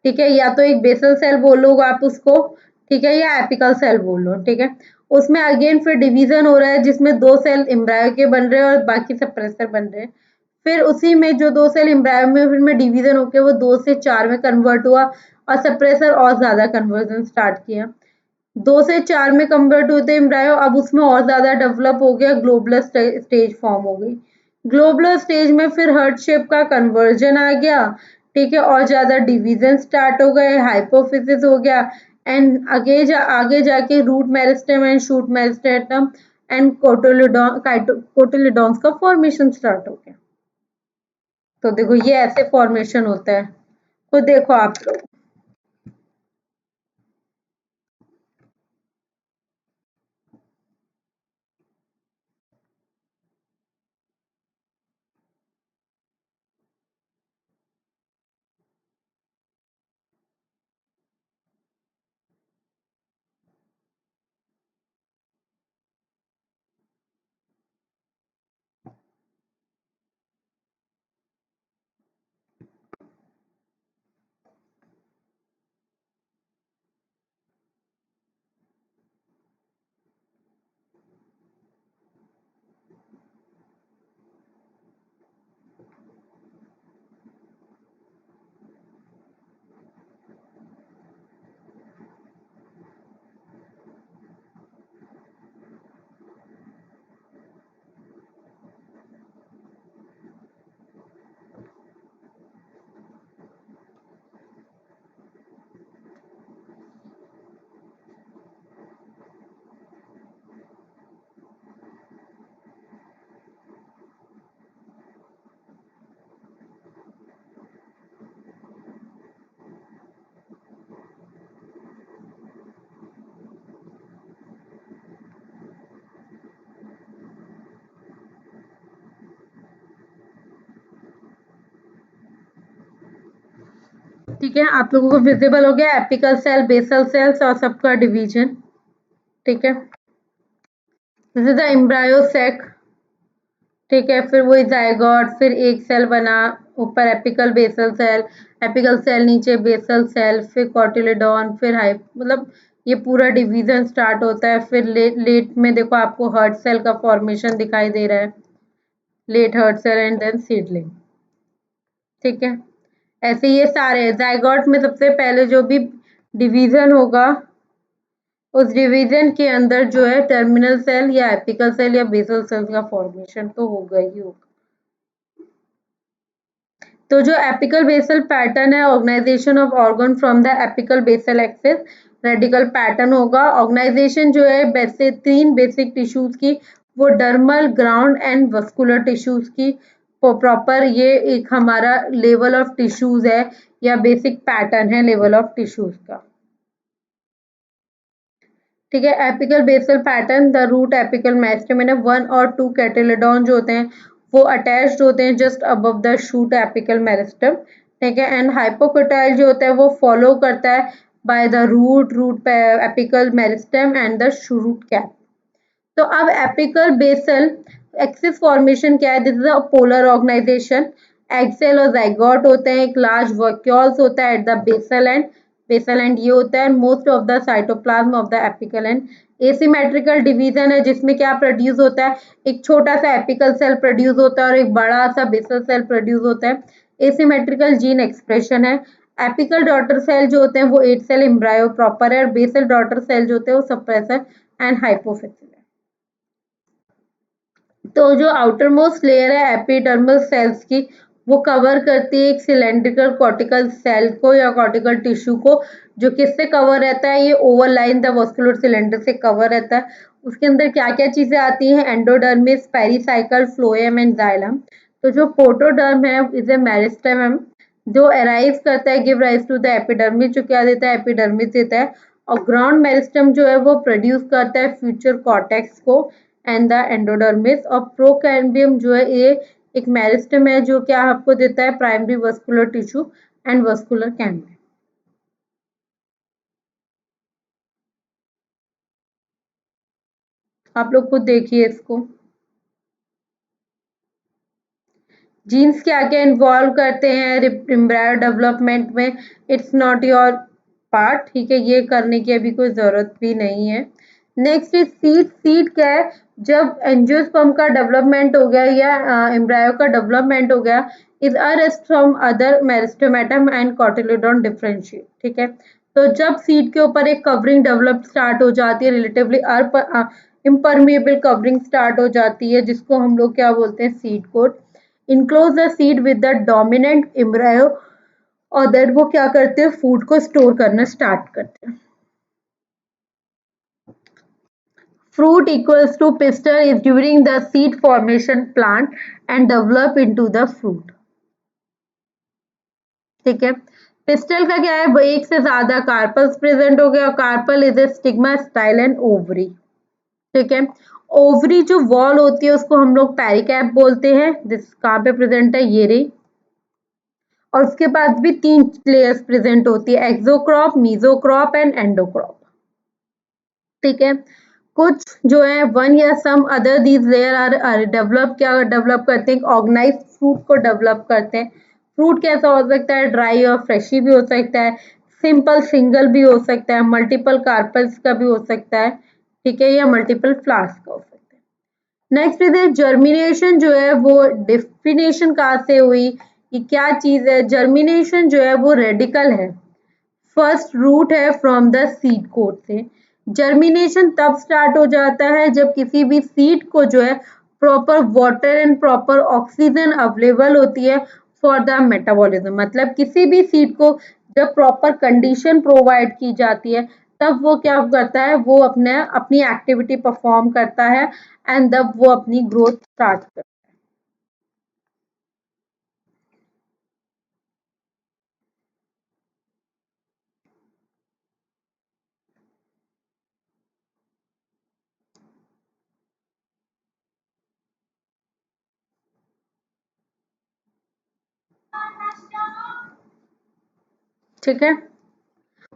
ठीक है, या तो एक बेसल सेल बोलो आप उसको, ठीक है, या एपिकल सेल बोल लो। ठीक है, उसमें अगेन फिर डिवीजन हो रहा है जिसमें 2 सेल एम्ब्रायो के बन रहे हैं और बाकी सप्रेसर बन रहे हैं। फिर उसी में जो 2 सेल एम्ब्रायो में फिर में डिवीजन होके वो 2 से 4 में कन्वर्ट हुआ, और सप्रेसर और ज्यादा कन्वर्जन स्टार्ट किया। 2 से 4 में कन्वर्ट होते एम्ब्रायो, अब उसमें और ज्यादा डेवलप हो गया, ग्लोबुलर स्टेज फॉर्म हो गई। ग्लोबुलर स्टेज में फिर हार्ट शेप का कन्वर्जन आ गया। ठीक है, और ज्यादा डिवीजन स्टार्ट हो गए, हाइपोफिसिस हो गया, एंड आगे जाके root meristem and shoot meristem and cotyledons का फॉर्मेशन स्टार्ट हो गया। तो देखो ये ऐसे फॉर्मेशन होता है, तो देखो आप लोग। ठीक है, आप लोगों को विजिबल हो गया एपिकल सेल, बेसल सेल्स और सबका डिवीजन। ठीक है, दिस इज द एम्ब्रायो सेक। ठीक है, फिर वही जायगोट, फिर एक सेल बना, ऊपर apical basal cell, apical cell नीचे बेसल सेल, फिर कॉटिलेडॉन, फिर हाई, मतलब ये पूरा डिवीजन स्टार्ट होता है। फिर लेट में देखो आपको हर्ट सेल का फॉर्मेशन दिखाई दे रहा है, late heart cell and then seedling. ठीक है, ऐसे ये सारे जायगोट में सबसे पहले जो भी डिवीजन होगा, उस डिवीजन के अंदर जो है टर्मिनल सेल या एपिकल सेल या बेसल सेल का फॉर्मेशन तो होगा ही होगा। तो जो एपिकल बेसल पैटर्न है, organisation of organ from the apical basal axis radical pattern होगा। ऑर्गेनाइजेशन जो है वैसे 3 बेसिक टिश्यूज की, वो dermal, ground and vascular tissues की प्रॉपर, ये एक हमारा लेवल ऑफ टिश्यूज है या बेसिक पैटर्न है लेवल ऑफ टिश्यूज का। ठीक है, apical basal pattern, the root apical meristem में 1 और 2 कैटिलेडॉन जो होते हैं वो अटैच्ड होते हैं just above the shoot apical meristem. ठीक है, एंड हाइपोकोटाइल जो होता है वो फॉलो करता है by the root apical meristem and the shoot cap. तो अब एपिकल बेसल एक्सिस फॉर्मेशन क्या है, this is a polar organisation. एक्सेल और जाइगोट होते हैं, एक लार्ज वैक्यूल्स होता है एट द बेसल एंड ये होता है most of the cytoplasm of the apical and. Asymmetrical division है जिसमें क्या प्रोड्यूस होता है, एक छोटा सा एपिकल सेल प्रोड्यूस होता है और एक बड़ा सा बेसल सेल प्रोड्यूस होता है। एसिमेट्रिकल जीन एक्सप्रेशन है। एपिकल डॉटर सेल जो होते हैं वो 8 सेल एम्ब्रायो प्रॉपर है, और बेसल डॉटर सेल जो होते हैं वो सप्रेसर एंड हाइपोफिसिस है। तो जो आउटर मोस्ट लेयर है एपिडर्मल सेल्स की, वो कवर करती है एक सिलेंड्रिकल कॉर्टिकल सेल को या कॉर्टिकल टिश्यू को, जो किससे कवर रहता है, ये ओवरलाइन द वस्कुलर सिलेंडर से कवर रहता है। उसके अंदर क्या क्या चीजें आती हैं, endodermis, pericycle, phloem and xylem. तो जो प्रोटोडर्म है इज ए मेरिस्टेम जो अराइज करता है, give rise to the epidermis, जो क्या देता है, एपिडर्मिस देता है। और ग्राउंड मेरिस्टेम जो है वो प्रोड्यूस करता है फ्यूचर कॉर्टेक्स को एंड द एंडोडर्मिस। और प्रोकैम्बियम जो है ये एक मेरिस्टेम है जो क्या आपको देता है, primary vascular tissue and vascular cambium. आप लोग खुद देखिए इसको। जीन्स क्या क्या इन्वॉल्व करते हैं एम्ब्रायो डेवलपमेंट में, इट्स नॉट योर पार्ट, ठीक है, ये करने की अभी कोई जरूरत भी नहीं है। Next is seed. सीड क्या है, जब एंजियोस्पर्म का डेवलपमेंट हो गया या एम्ब्रायो का डेवलपमेंट हो गया, is arrest from other meristematic and cotyledon differentiate, ठीक है। तो जब सीड के ऊपर एक कवरिंग डेवलप स्टार्ट हो जाती है, रिलेटिवली इम्परमिएबल कवरिंग स्टार्ट हो जाती है, जिसको हम लोग क्या बोलते हैं, seed coat. Enclose the seed with the dominant embryo, और देन वो क्या करते हैं, फूड को स्टोर करना स्टार्ट करते हैं। Fruit equals to pistil is during the seed formation plant and develop into the fruit, ठीक है। पिस्टल का क्या है, वो एक से ज्यादा कार्पल्स प्रेजेंट हो गया, और carpel is a stigma style and ovary, ठीक है। ओवरी जो वॉल होती है उसको हम लोग पेरिकैप बोलते हैं, जिस कहाँ पे प्रेजेंट है, ये रही। और उसके बाद भी तीन लेयर्स प्रेजेंट होती है, एक्सोक्रॉप, मीजोक्रॉप एंड एंडोक्रॉप, ठीक है। कुछ जो है वन या some other these layer are develop, क्या डेवलप करते हैं, ऑर्गेनाइज फ्रूट को डेवलप करते हैं। फ्रूट कैसा हो सकता है, ड्राई और फ्रेशी भी हो सकता है, सिंपल सिंगल भी हो सकता है, मल्टीपल कार्पल्स का भी हो सकता है, ठीक है, या मल्टीपल फ्लावर्स का हो सकता है। नेक्स्ट इज जर्मिनेशन, जो है वो डिफिनेशन कहाँ से हुई, कि क्या चीज है, जर्मिनेशन जो है वो रेडिकल है, फर्स्ट रूट है फ्रॉम द सीड कोट से। जर्मिनेशन तब स्टार्ट हो जाता है जब किसी भी सीड को जो है proper water and proper oxygen available होती है फॉर द मेटाबॉलिज्म, मतलब किसी भी सीड को जब प्रॉपर कंडीशन प्रोवाइड की जाती है, तब वो क्या करता है, वो अपने अपनी एक्टिविटी परफॉर्म करता है एंड तब वो अपनी ग्रोथ स्टार्ट करता है। ठीक है।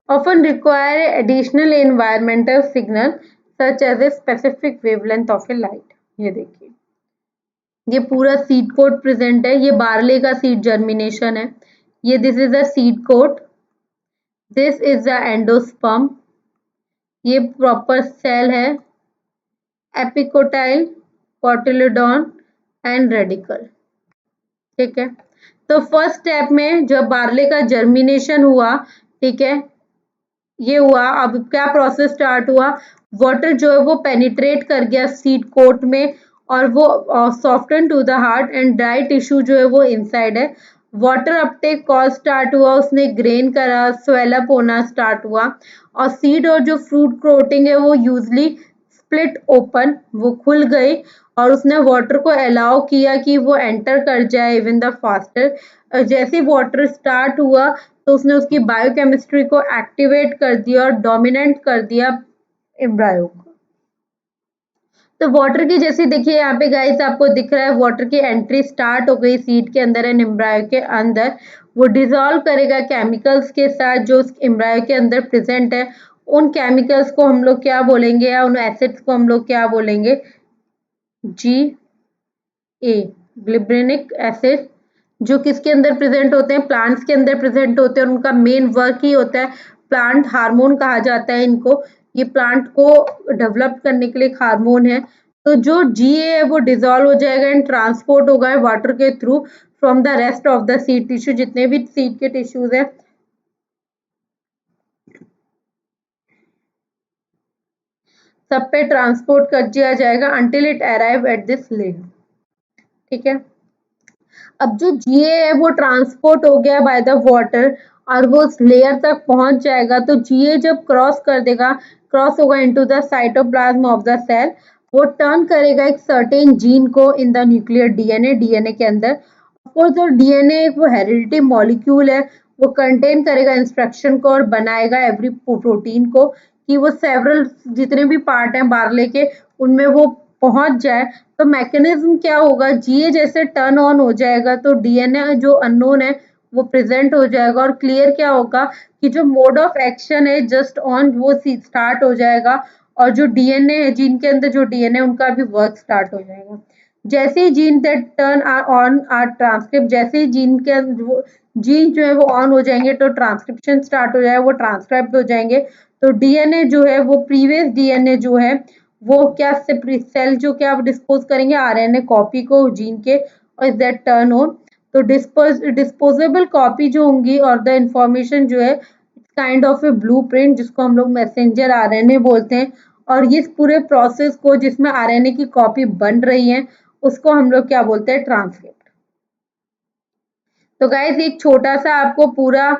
often require additional environmental signal such as a specific wavelength of a light। ये देखिए, ये पूरा सीड कोट प्रेजेंट है, ये बार्ले का सीड जर्मिनेशन है, ये this is a seed coat, this is the endosperm, ये प्रॉपर सेल है, एपिकोटाइल, कॉटिलिडॉन एंड रेडिकल, ठीक है। तो फर्स्ट स्टेप में जब बार्ले का जर्मिनेशन हुआ, ठीक है, ये हुआ, अब क्या प्रोसेस स्टार्ट हुआ, वाटर जो है वो पेनिट्रेट कर गया सीड कोट में, और वो soften to the hard and dry tissue जो है वो इनसाइड है। वाटर अपटेक कॉज स्टार्ट हुआ, उसने ग्रेन करा, स्वेलअप होना स्टार्ट हुआ, और सीड और जो फ्रूट कोटिंग है वो यूजली स्प्लिट ओपन, वो खुल गई, और उसने वाटर को अलाउ किया कि वो एंटर कर जाए इवन द फास्टर। जैसे वाटर स्टार्ट हुआ, तो उसने उसकी बायोकेमिस्ट्री को एक्टिवेट कर दिया और डोमिनेंट कर दिया एम्ब्रायो को। तो वाटर की जैसे देखिए यहाँ पे गाइस आपको दिख रहा है, वाटर की एंट्री स्टार्ट हो गई सीड के अंदर एंड एम्ब्रायो के अंदर। वो डिजोल्व करेगा केमिकल्स के साथ जो एम्ब्रायो के अंदर प्रेजेंट है। उन केमिकल्स को हम लोग क्या बोलेंगे, या उन एसिड्स को हम लोग क्या बोलेंगे, जी ए, ग्लिब्रेनिक एसिड, जो किसके अंदर प्रेजेंट होते हैं, प्लांट्स के अंदर प्रेजेंट होते हैं, और उनका मेन वर्क ही होता है, प्लांट हार्मोन कहा जाता है इनको, ये प्लांट को डेवलप करने के लिए एक हार्मोन है। तो जो जीए है वो डिजोल्व हो जाएगा एंड ट्रांसपोर्ट होगा वाटर के through from the rest of the seed tissue, जितने भी सीड के टिश्यूज है। सब पे ट्रांसपोर्ट कर दिया जाएगा until it arrive at this layer। ठीक है, अब जो जीए है वो ट्रांसपोर्ट हो गया बाय द वाटर और वो उस लेयर तक पहुंच जाएगा। तो जीए जब क्रॉस कर देगा, क्रॉस होगा into the cytoplasm of the cell, वो टर्न करेगा एक सर्टेन जीन को in the nuclear DNA, DNA के अंदर। ऑफकोर्स जो डीएनए एक वो हेरिडिटी मॉलिक्यूल है, वो कंटेन करेगा इंस्ट्रक्शन को और बनाएगा एवरी प्रोटीन को कि वो सेवरल जितने भी पार्ट हैं बाहर लेके उनमें वो पहुंच जाए। तो मैकेनिज्म क्या होगा, जीए जैसे टर्न ऑन हो जाएगा तो डीएनए जो अननोन है वो प्रेजेंट हो जाएगा और क्लियर क्या होगा कि जो मोड ऑफ एक्शन है जस्ट ऑन वो स्टार्ट हो जाएगा और जो डीएनए है, जीन के अंदर जो डीएनए उनका भी वर्क स्टार्ट हो जाएगा। जैसे ही gene that turn are on are transcript, जैसे ही जीन के जीन जो है वो ऑन हो जाएंगे तो ट्रांसक्रिप्शन स्टार्ट हो जाएगा, वो ट्रांसक्राइब्ड हो जाएंगे। तो डीएनए जो है वो प्रीवियस डीएनए जो है वो क्या सेल जो क्या डिस्पोज करेंगे आरएनए कॉपी को जीन के और इज दैट टर्न ऑन। तो डिस्पोजेबल कॉपी जो होंगी और द इंफॉर्मेशन जो है काइंड ऑफ ए ब्लूप्रिंट जिसको हम लोग मैसेंजर आरएनए बोलते हैं। और इस पूरे प्रोसेस को जिसमें आरएनए की कॉपी बन रही है उसको हम लोग क्या बोलते हैं, ट्रांसक्रिप्ट। तो गाइस एक छोटा सा आपको पूरा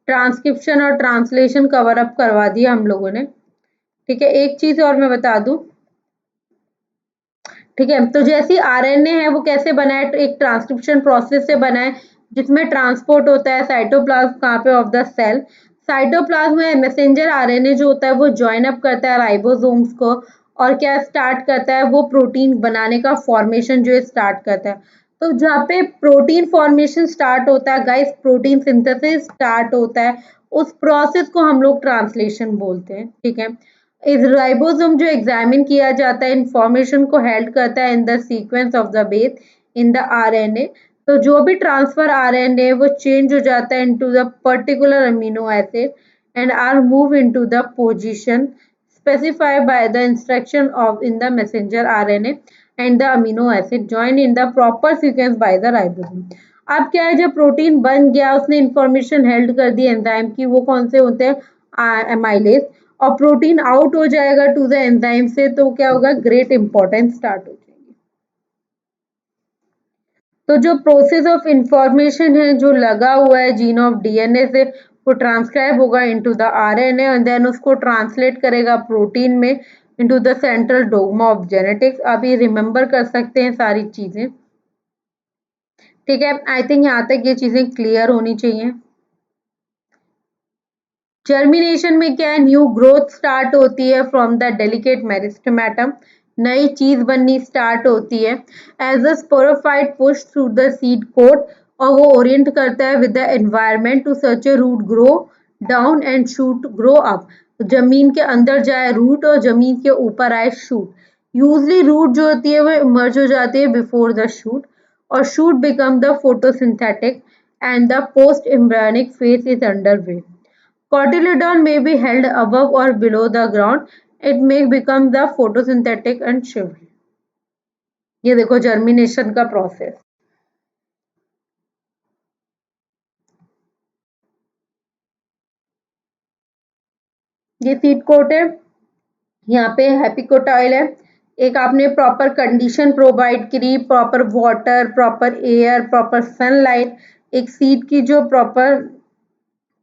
ट्रांसक्रिप्शन और ट्रांसलेशन कवर अप करवा दिया हम लोगों ने। ठीक है, एक चीज और मैं बता दूं, ठीक है, तो जैसी आरएनए है वो कैसे बना है, तो एक ट्रांसक्रिप्शन प्रोसेस से बना है जिसमें ट्रांसपोर्ट होता है साइटोप्लाज्म कहाँ पे, ऑफ द सेल। साइटोप्लाज्म में मैसेंजर आरएनए जो होता है वो ज्वाइन अप करता है राइबोसोम्स को और क्या स्टार्ट करता है, वो प्रोटीन बनाने का फॉर्मेशन जो है स्टार्ट करता है। तो जहाँ पे प्रोटीन फॉर्मेशन स्टार्ट होता है गाइस, प्रोटीन सिंथेसिस स्टार्ट होता है, उस प्रोसेस को हम लोग ट्रांसलेशन बोलते हैं। ठीक है, इस राइबोसोम जो एग्जामिन किया जाता है इंफॉर्मेशन को हेल्ड करता है in the sequence of the base in the RNA. तो जो भी ट्रांसफर आरएनए वो चेंज हो जाता है into the particular amino acid and are move into the position specified by the instruction of in the messenger RNA and the amino acid joined in the proper sequence by the ribosome। अब क्या है, जब protein बन गया उसने information held कर the enzyme की, वो कौन से होते हैं, एमाइलेज, और प्रोटीन आउट हो जाएगा टू द एंजाइम से, तो क्या होगा, ग्रेट इंपॉर्टेंस स्टार्ट हो जाएगी। तो जो प्रोसेस ऑफ इंफॉर्मेशन है जो लगा हुआ है जीन ऑफ डीएनए से, वो ट्रांसक्राइब होगा into the RNA and then उसको ट्रांसलेट करेगा प्रोटीन में into the central dogma of genetics. आप ये रिमेंबर कर सकते हैं सारी चीजें। ठीक है, आई थिंक यहाँ तक ये चीजें क्लियर होनी चाहिए। जर्मिनेशन में क्या है, न्यू ग्रोथ स्टार्ट होती है फ्रॉम द डेलिकेट मेरिस्टेमेटम, नई चीज बननी स्टार्ट होती है। As a sporophyte push through the seed coat, और वो ओरिएंट करता है with the environment to such a root grow down and shoot grow up. जमीन के अंदर जाए रूट और जमीन के ऊपर आए शूट। यूजली रूट जो होती है वो इमर्ज हो जाती है बिफोर द शूट और shoot become the photosynthetic and the post embryonic phase is under way. Cotyledon may be held above or below the ground. It may become the photosynthetic and shrivel। ये देखो germination का process. ये seed coat है, यहाँ पे हैप्पिकोटाइल है। एक आपने प्रॉपर कंडीशन प्रोवाइड करी, proper water, proper air, proper sunlight, एक सीड की जो प्रॉपर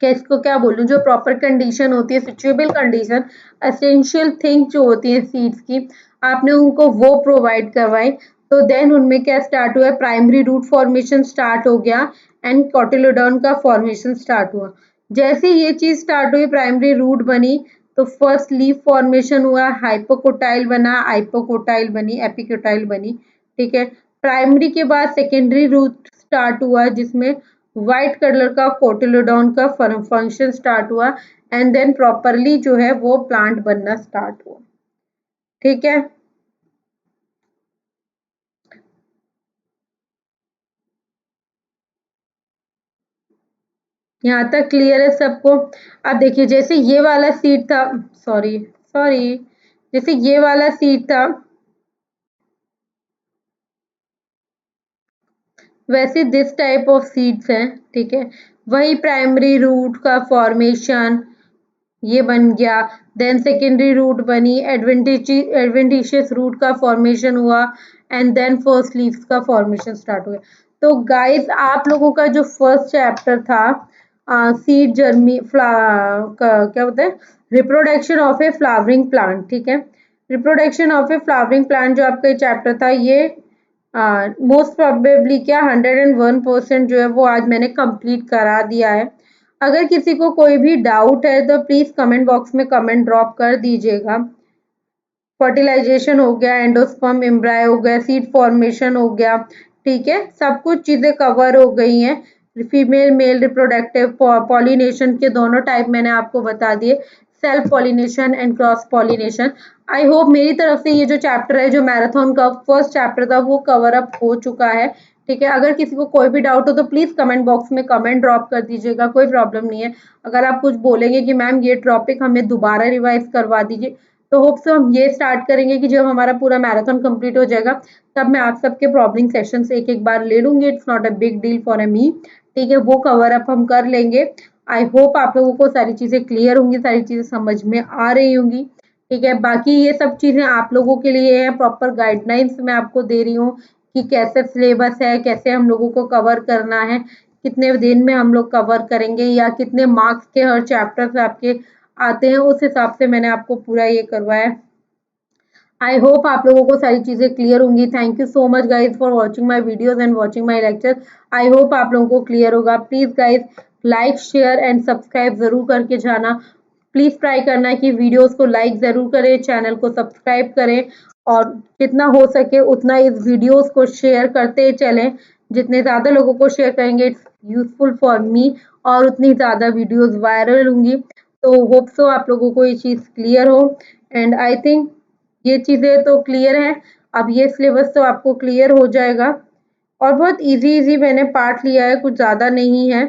क्या इसको क्या बोलूं, जो प्रॉपर कंडीशन होती है, सिचुएबल कंडीशन, एसेंशियल थिंग जो होती है सीड्स की, आपने उनको वो प्रोवाइड करवाई। तो देन उनमें क्या स्टार्ट हुआ, प्राइमरी रूट फॉर्मेशन स्टार्ट हो गया एंड कॉटिलोडॉन का फॉर्मेशन स्टार्ट हुआ। जैसे ये चीज स्टार्ट हुई, प्राइमरी रूट बनी, तो फर्स्ट लीफ फॉर्मेशन हुआ, हाइपोकोटाइल बना, हाइपोकोटाइल बनी, एपिकोटाइल बनी। ठीक है, प्राइमरी के बाद सेकेंडरी रूट स्टार्ट हुआ जिसमें व्हाइट कलर का कोटिलोडॉन का फंक्शन स्टार्ट हुआ एंड देन प्रॉपरली जो है वो प्लांट बनना स्टार्ट हुआ। ठीक है, यहाँ तक क्लियर है सबको। अब देखिए जैसे ये वाला सीट था, सॉरी सॉरी, जैसे ये वाला सीट था वैसे दिस टाइप ऑफ सीड्स हैं। ठीक है, वही प्राइमरी रूट का फॉर्मेशन, ये बन गया। देन सेकेंडरी रूट बनी, एडवेंटिशियस रूट का फॉर्मेशन हुआ एंड देन फर्स्ट लीव्स का फॉर्मेशन स्टार्ट हुआ। तो गाइस आप लोगों का जो फर्स्ट चैप्टर था सीड जर्मी क्या बोलते हैं, reproduction of A flowering plant, ठीक है। Reproduction of A flowering plant जो आपका चैप्टर था, ये मोस्ट प्रोबेबली क्या 101% जो है वो आज मैंने कंप्लीट करा दिया है। अगर किसी को कोई भी डाउट है तो प्लीज कमेंट बॉक्स में कमेंट ड्रॉप कर दीजिएगा। फर्टिलाइजेशन हो गया, एंडोस्पर्म एम्ब्रायो हो गया, सीड फॉर्मेशन हो गया, ठीक है, सब कुछ चीजें कवर हो गई हैं। फीमेल मेल रिप्रोडक्टिव पॉलिनेशन के दोनों टाइप मैंने आपको बता दिए, self pollination and cross pollination. I hope मेरी तरफ से ये जो चैप्टर है, जो मैराथन का फर्स्ट चैप्टर था, वो कवर अप हो चुका है, ठीक है। अगर किसी को कोई भी डाउट हो तो प्लीज कमेंट बॉक्स में कमेंट ड्रॉप कर दीजिएगा, कोई प्रॉब्लम नहीं है। अगर आप कुछ बोलेंगे कि मैम ये टॉपिक हमें दोबारा रिवाइज करवा दीजिए, तो होप सो हम ये स्टार्ट करेंगे कि जब हमारा पूरा मैराथन कंप्लीट हो जाएगा तब मैं आप सबके प्रॉब्लम सेशंस एक एक बार ले लूंगी। It's not a big deal for a me, ठीक है, वो कवर अप हम कर लेंगे। आई होप आप लोगों को सारी चीजें क्लियर होंगी, सारी चीजें समझ में आ रही होंगी, ठीक है। बाकी ये सब चीजें आप लोगों के लिए है, प्रॉपर गाइडलाइंस मैं आपको दे रही हूँ कि कैसे सिलेबस है, कैसे हम लोगों को कवर करना है, कितने दिन में हम लोग कवर करेंगे, या कितने मार्क्स के हर चैप्टर आपके आते हैं, उस हिसाब से मैंने आपको पूरा ये करवाया है। आई होप आप लोगों को सारी चीजें क्लियर होंगी। Thank you so much guys for watching my videos and watching my lecture. I hope आप लोगों को क्लियर होगा। Please guys like share and subscribe जरूर करके जाना। प्लीज ट्राई करना कि वीडियोस को लाइक जरूर करें, चैनल को सब्सक्राइब करें, और जितना हो सके उतना इस वीडियोस को शेयर करते चलें। जितने ज्यादा लोगों को शेयर करेंगे इट्स यूजफुल फॉर मी, और उतनी ज्यादा वीडियोस वायरल होंगी। तो होप सो आप लोगों को ये चीज क्लियर हो। एंड आई थिंक ये चीजें तो क्लियर है। अब ये सिलेबस तो आपको क्लियर हो जाएगा, और बहुत इजी इजी मैंने पार्ट लिया है, कुछ ज्यादा नहीं है।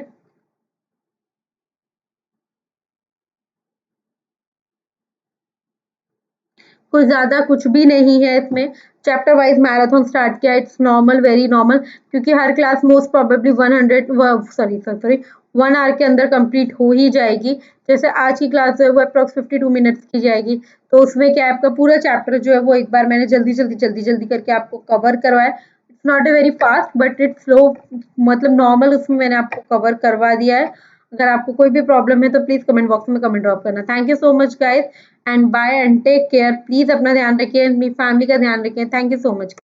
कुछ ज़्यादा कुछ भी नहीं है इसमें। चैप्टर वाइज़ मैराथन स्टार्ट किया, इट्स नॉर्मल, वेरी नॉर्मल, क्योंकि हर class most probably 100 sorry 1 hour के अंदर कंप्लीट हो ही जाएगी। जैसे आज की क्लास जो है वो अप्रॉक्स 52 मिनट्स की जाएगी, तो उसमें क्या है, आपका पूरा चैप्टर जो है वो एक बार मैंने जल्दी-जल्दी करके आपको कवर करवाया। It's not a very fast but it's slow, मतलब नॉर्मल उसमें मैंने आपको कवर करवा दिया है। अगर आपको कोई भी प्रॉब्लम है तो प्लीज़ कमेंट बॉक्स में कमेंट ड्रॉप करना। Thank you so much guys and bye and take care. Please अपना ध्यान रखिए, अपनी फैमिली का ध्यान रखें। Thank you so much.